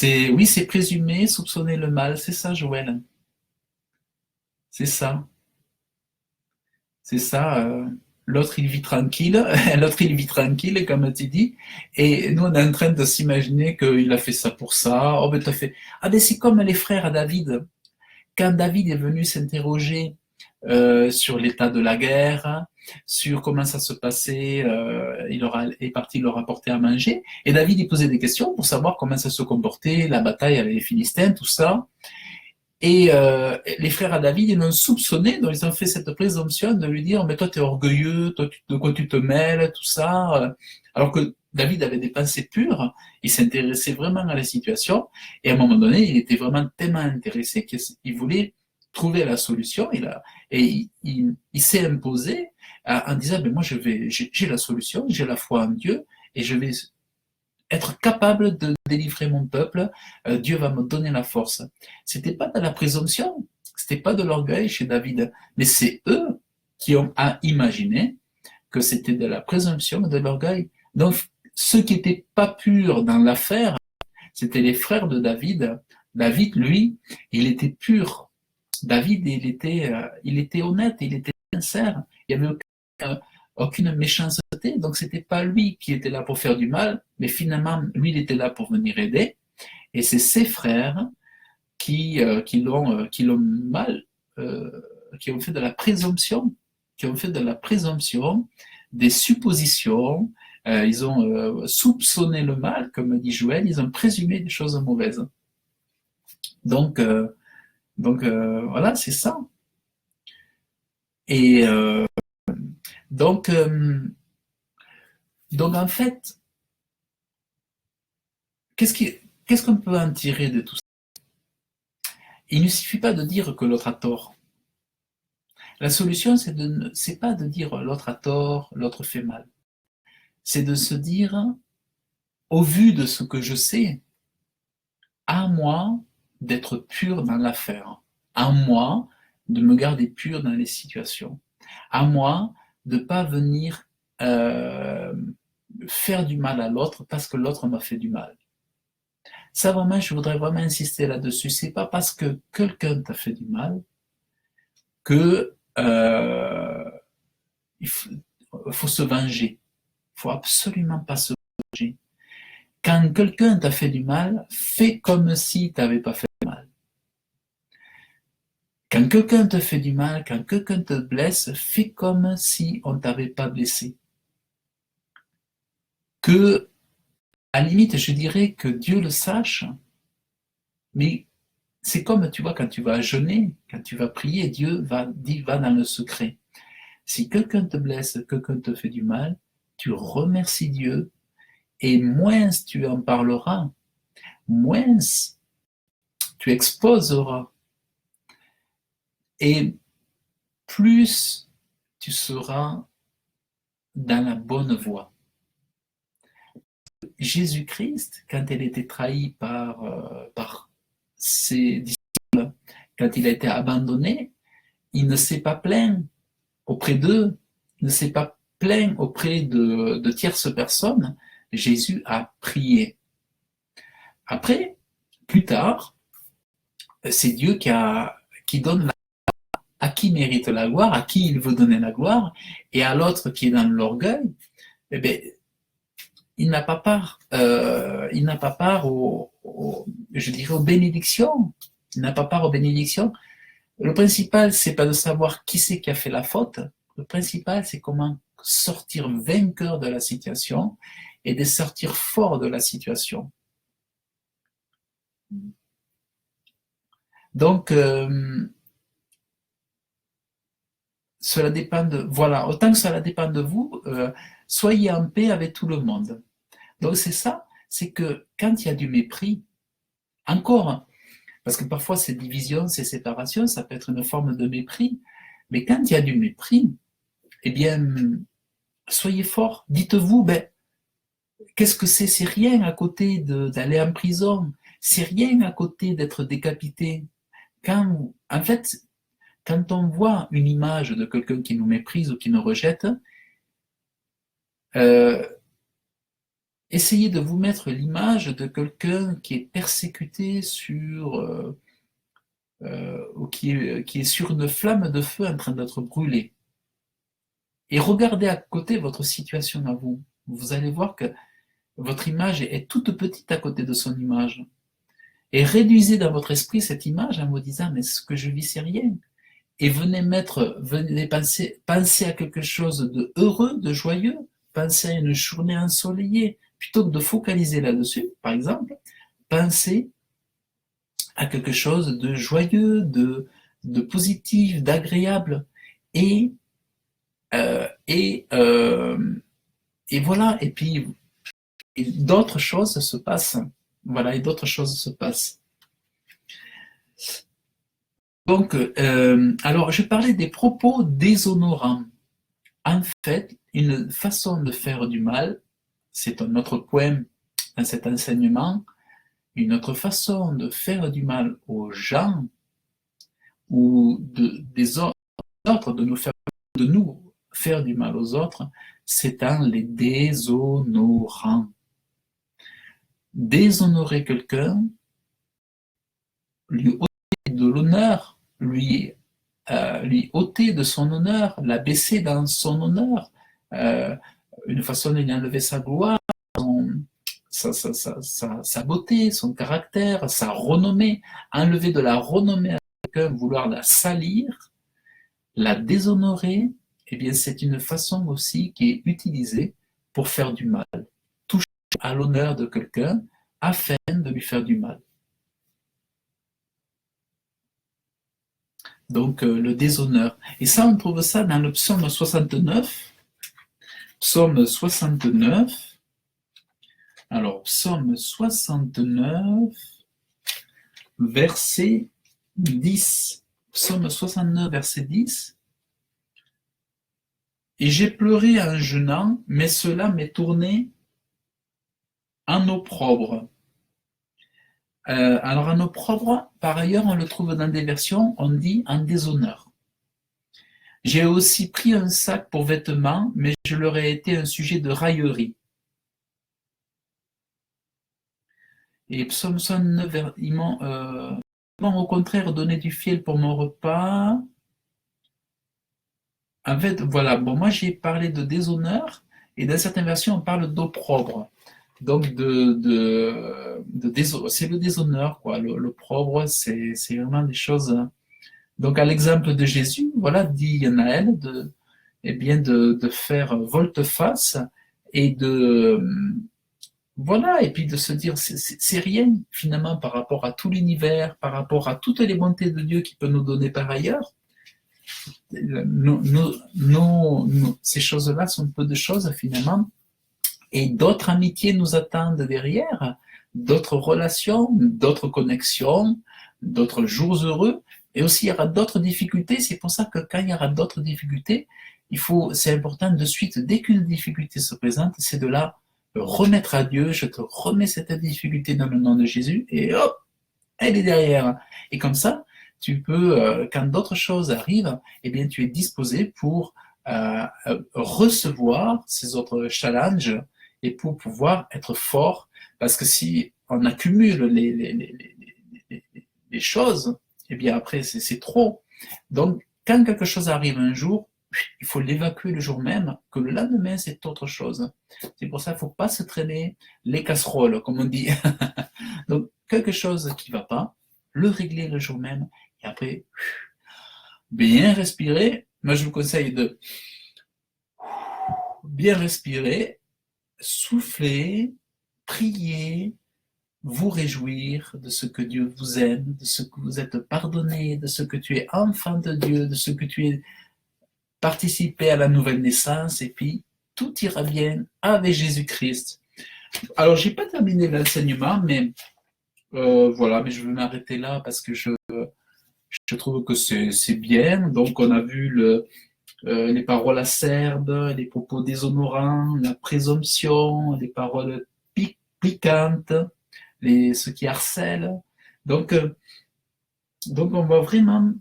Oui, c'est présumer, soupçonner le mal, c'est ça, Joël. C'est ça, c'est ça. L'autre il vit tranquille, l'autre il vit tranquille, comme tu dis, et nous on est en train de s'imaginer qu'il a fait ça pour ça. Oh ben t'as fait. Ah ben c'est comme les frères à David. Quand David est venu s'interroger sur l'état de la guerre, sur comment ça se passait, est parti leur apporter à manger, et David il posait des questions pour savoir comment ça se comportait, la bataille avec les Philistins, tout ça. Et les frères à David, ils l'ont soupçonné, donc ils ont fait cette présomption de lui dire, mais toi tu es orgueilleux, toi de quoi tu te mêles, tout ça. Alors que David avait des pensées pures, il s'intéressait vraiment à la situation, et à un moment donné, il était vraiment tellement intéressé qu'il voulait trouver la solution, et il s'est imposé en disant, mais moi j'ai la solution, j'ai la foi en Dieu, et je vais être capable de délivrer mon peuple, Dieu va me donner la force. C'était pas de la présomption, c'était pas de l'orgueil chez David, mais c'est eux qui ont imaginé que c'était de la présomption et de l'orgueil. Donc, ceux qui n'étaient pas purs dans l'affaire, c'était les frères de David. David, lui, il était pur. David, il était honnête, il était sincère. Il n'y avait aucune méchanceté. Donc, c'était pas lui qui était là pour faire du mal, mais finalement, lui, il était là pour venir aider. Et c'est ses frères qui l'ont mal, euh, qui ont fait de la présomption, qui ont fait de la présomption, des suppositions. Ils ont soupçonné le mal, comme dit Joël, ils ont présumé des choses mauvaises. Donc, voilà, c'est ça. Et donc, euh, donc, en fait, qu'est-ce qui, qu'est-ce qu'on peut en tirer de tout ça? Il ne suffit pas de dire que l'autre a tort. La solution, c'est pas de dire l'autre a tort, l'autre fait mal. C'est de se dire, au vu de ce que je sais, à moi d'être pur dans l'affaire, à moi de me garder pur dans les situations, à moi de ne pas venir euh, faire du mal à l'autre parce que l'autre m'a fait du mal. Ça vraiment, je voudrais vraiment insister là-dessus. C'est pas parce que quelqu'un t'a fait du mal que il faut se venger. Il faut absolument pas se venger. Quand quelqu'un t'a fait du mal, fais comme si tu n'avais pas fait de mal. Quand quelqu'un te fait du mal, quand quelqu'un te blesse, fais comme si on ne t'avait pas blessé. Que, à la limite, je dirais que Dieu le sache, mais c'est comme, tu vois, quand tu vas jeûner, quand tu vas prier, Dieu va dans le secret. Si quelqu'un te blesse, quelqu'un te fait du mal, tu remercies Dieu, et moins tu en parleras, moins tu exposeras, et plus tu seras dans la bonne voie. Jésus-Christ, quand il était trahi par ses disciples, quand il a été abandonné, il ne s'est pas plaint auprès d'eux, il ne s'est pas plaint auprès de tierces personnes. Jésus a prié. Après, plus tard, c'est Dieu qui donne à qui mérite la gloire, à qui il veut donner la gloire, et à l'autre qui est dans l'orgueil, eh bien, il n'a pas part je dirais, aux bénédictions. Il n'a pas part aux bénédictions. Le principal, c'est pas de savoir qui c'est qui a fait la faute. Le principal, c'est comment sortir vainqueur de la situation et de sortir fort de la situation. Donc, cela dépend de, voilà, autant que cela dépend de vous, soyez en paix avec tout le monde. Donc c'est ça, c'est que quand il y a du mépris, encore, parce que parfois ces divisions, ces séparations, ça peut être une forme de mépris, mais quand il y a du mépris, eh bien, soyez forts, dites-vous, ben, qu'est-ce que c'est rien à côté d'aller en prison, c'est rien à côté d'être décapité. En fait, quand on voit une image de quelqu'un qui nous méprise ou qui nous rejette, euh, essayez de vous mettre l'image de quelqu'un qui est persécuté ou qui est sur une flamme de feu en train d'être brûlé. Et regardez à côté votre situation à vous. Vous allez voir que votre image est toute petite à côté de son image. Et réduisez dans votre esprit cette image en vous disant, mais ce que je vis, c'est rien. Et venez penser à quelque chose de heureux, de joyeux, pensez à une journée ensoleillée. Plutôt que de focaliser là-dessus, par exemple, pensez à quelque chose de joyeux, de positif, d'agréable. Et, voilà, et puis d'autres choses se passent. Voilà, et d'autres choses se passent. Donc, alors, je parlais des propos déshonorants. En fait, une façon de faire du mal, c'est un autre point dans cet enseignement, une autre façon de faire du mal aux gens ou des autres, de nous faire du mal aux autres, c'est en les déshonorant. Déshonorer quelqu'un, lui ôter de l'honneur, lui ôter de son honneur, l'abaisser dans son honneur, une façon de lui enlever sa gloire, sa beauté, son caractère, sa renommée, enlever de la renommée à quelqu'un, vouloir la salir, la déshonorer, eh bien c'est une façon aussi qui est utilisée pour faire du mal, toucher à l'honneur de quelqu'un afin de lui faire du mal. Donc le déshonneur. Et ça, on trouve ça dans le psaume 69. Psaume 69. Alors, psaume 69, verset 10. Psaume 69, verset 10. Et j'ai pleuré en jeûnant, mais cela m'est tourné en opprobre. Alors, en opprobre, par ailleurs, on le trouve dans des versions, on dit en déshonneur. J'ai aussi pris un sac pour vêtements, mais je leur ai été un sujet de raillerie. Et psaume 69, ils m'ont au contraire donné du fiel pour mon repas. En fait, voilà, bon, moi j'ai parlé de déshonneur, et dans certaines versions on parle d'opprobre. Donc c'est le déshonneur, quoi. L'opprobre, c'est vraiment des choses. Donc à l'exemple de Jésus, voilà, dit Naël, de faire volte-face et voilà, et puis de se dire, c'est rien finalement par rapport à tout l'univers, par rapport à toutes les bontés de Dieu qu'il peut nous donner par ailleurs. Ces choses-là sont peu de choses finalement, et d'autres amitiés nous attendent derrière, d'autres relations, d'autres connexions, d'autres jours heureux, et aussi il y aura d'autres difficultés. C'est pour ça que quand il y aura d'autres difficultés, c'est important de suite, dès qu'une difficulté se présente, c'est de la remettre à Dieu. Je te remets cette difficulté dans le nom de Jésus, et hop, elle est derrière. Et comme ça, tu peux, quand d'autres choses arrivent, eh bien, tu es disposé pour recevoir ces autres challenges et pour pouvoir être fort. Parce que si on accumule les choses, eh bien après, c'est trop. Donc, quand quelque chose arrive un jour, il faut l'évacuer le jour même, que le lendemain, c'est autre chose. C'est pour ça qu'il ne faut pas se traîner les casseroles, comme on dit. Donc, quelque chose qui ne va pas, le régler le jour même, et après, bien respirer. Moi, je vous conseille de bien respirer, souffler, prier, vous réjouir de ce que Dieu vous aime, de ce que vous êtes pardonné, de ce que tu es enfant de Dieu, de ce que tu es participé à la nouvelle naissance, et puis tout ira bien avec Jésus-Christ. Alors, j'ai pas terminé l'enseignement, mais voilà, mais je vais m'arrêter là parce que je trouve que c'est bien. Donc, on a vu les paroles acerbes, les propos déshonorants, la présomption, les paroles piquantes, ceux qui harcèlent. Donc, on va vraiment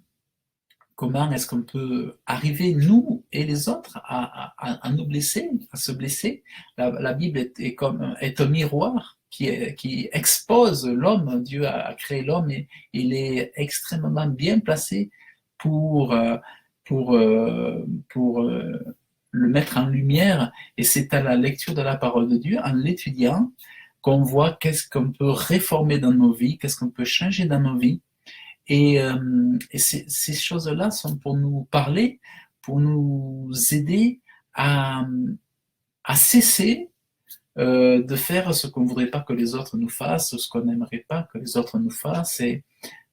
Comment est-ce qu'on peut arriver, nous et les autres, à nous blesser, à se blesser. La Bible est un miroir qui expose l'homme. Dieu a créé l'homme et il est extrêmement bien placé pour, euh, pour, euh, pour le mettre en lumière. Et c'est à la lecture de la parole de Dieu, en l'étudiant, qu'on voit qu'est-ce qu'on peut réformer dans nos vies, qu'est-ce qu'on peut changer dans nos vies. Et ces choses-là sont pour nous parler, pour nous aider à, à cesser de faire ce qu'on ne voudrait pas que les autres nous fassent, ce qu'on n'aimerait pas que les autres nous fassent, et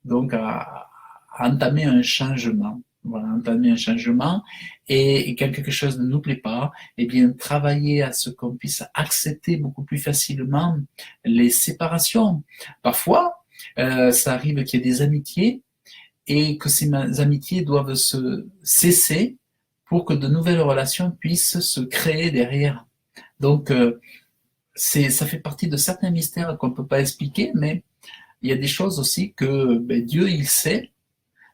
donc à entamer un changement. Voilà, entamer un changement, et quand quelque chose ne nous plaît pas, eh bien, travailler à ce qu'on puisse accepter beaucoup plus facilement les séparations. Parfois, ça arrive qu'il y ait des amitiés et que ces amitiés doivent se cesser pour que de nouvelles relations puissent se créer derrière. Donc, ça fait partie de certains mystères qu'on ne peut pas expliquer, mais il y a des choses aussi que Dieu, il sait.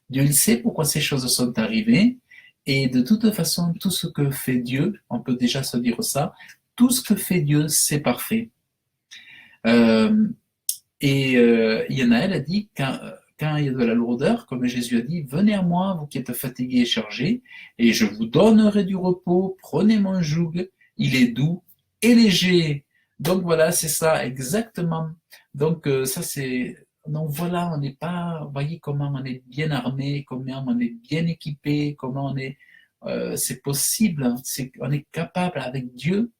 Dieu, il sait pourquoi ces choses sont arrivées. Et de toute façon, tout ce que fait Dieu, on peut déjà se dire ça, tout ce que fait Dieu, c'est parfait. Yanaël a dit, quand il y a de la lourdeur, comme Jésus a dit, venez à moi, vous qui êtes fatigués et chargés, et je vous donnerai du repos, prenez mon joug, il est doux et léger. Donc voilà, c'est ça, exactement. Donc ça c'est... Donc voilà, on n'est pas... Vous voyez comment on est bien armé, comment on est bien équipé, comment on est... c'est possible, on est capable avec Dieu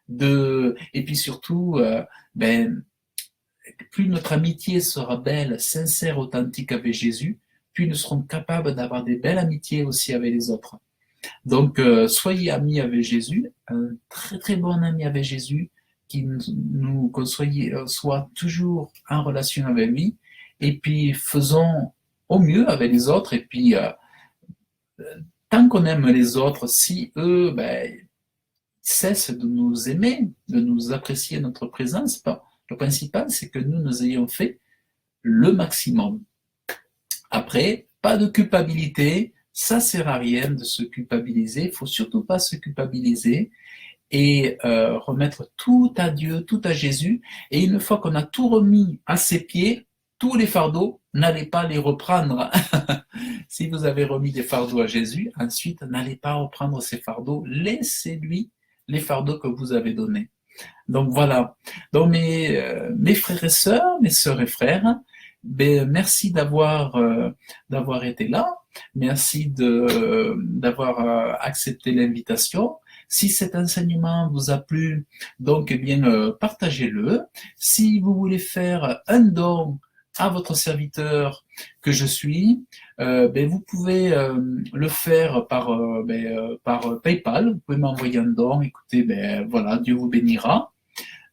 de... Et puis surtout, plus notre amitié sera belle, sincère, authentique avec Jésus, plus nous serons capables d'avoir des belles amitiés aussi avec les autres. Donc, soyez amis avec Jésus, un très très bon ami avec Jésus, qu'on soit toujours en relation avec lui, et puis faisons au mieux avec les autres, et puis tant qu'on aime les autres, si eux cessent de nous aimer, de nous apprécier notre présence, le principal, c'est que nous ayons fait le maximum. Après, pas de culpabilité, ça sert à rien de se culpabiliser, il ne faut surtout pas se culpabiliser et remettre tout à Dieu, tout à Jésus. Et une fois qu'on a tout remis à ses pieds, tous les fardeaux, n'allez pas les reprendre. Si vous avez remis des fardeaux à Jésus, ensuite, n'allez pas reprendre ces fardeaux, laissez-lui les fardeaux que vous avez donnés. Donc voilà. Donc mes frères et sœurs, mes sœurs et frères, merci d'avoir été là. Merci d'avoir accepté l'invitation. Si cet enseignement vous a plu, donc eh bien partagez-le. Si vous voulez faire un don à votre serviteur que je suis, vous pouvez le faire par PayPal. Vous pouvez m'envoyer un don. Écoutez, voilà, Dieu vous bénira.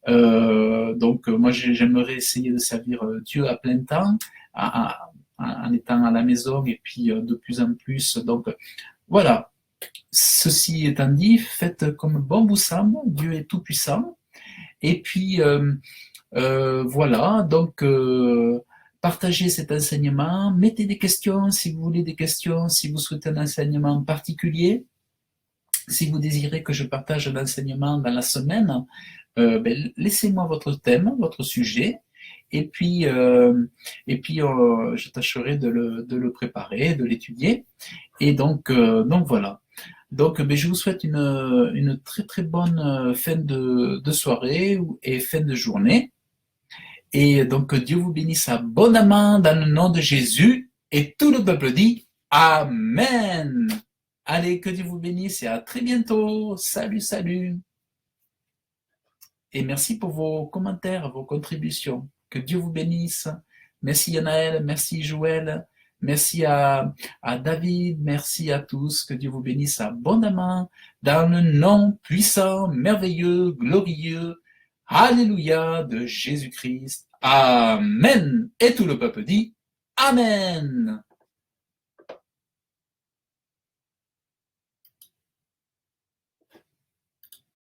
Donc moi j'aimerais essayer de servir Dieu à plein temps en étant à la maison et puis de plus en plus. Donc voilà. Ceci étant dit, faites comme bon vous semble. Dieu est tout puissant. Et puis voilà. Donc partagez cet enseignement. Mettez des questions si vous voulez des questions. Si vous souhaitez un enseignement particulier. Si vous désirez que je partage un enseignement dans la semaine, laissez-moi votre thème, votre sujet, et puis je tâcherai de le préparer, de l'étudier. Et donc voilà. Donc je vous souhaite une très très bonne fin de soirée et fin de journée. Et donc Dieu vous bénisse abondamment dans le nom de Jésus, et tout le peuple dit Amen. Allez, que Dieu vous bénisse et à très bientôt. Salut, salut. Et merci pour vos commentaires, vos contributions. Que Dieu vous bénisse. Merci Yanaël, merci Joël, merci à David, merci à tous. Que Dieu vous bénisse abondamment dans le nom puissant, merveilleux, glorieux, alléluia de Jésus-Christ. Amen. Et tout le peuple dit Amen.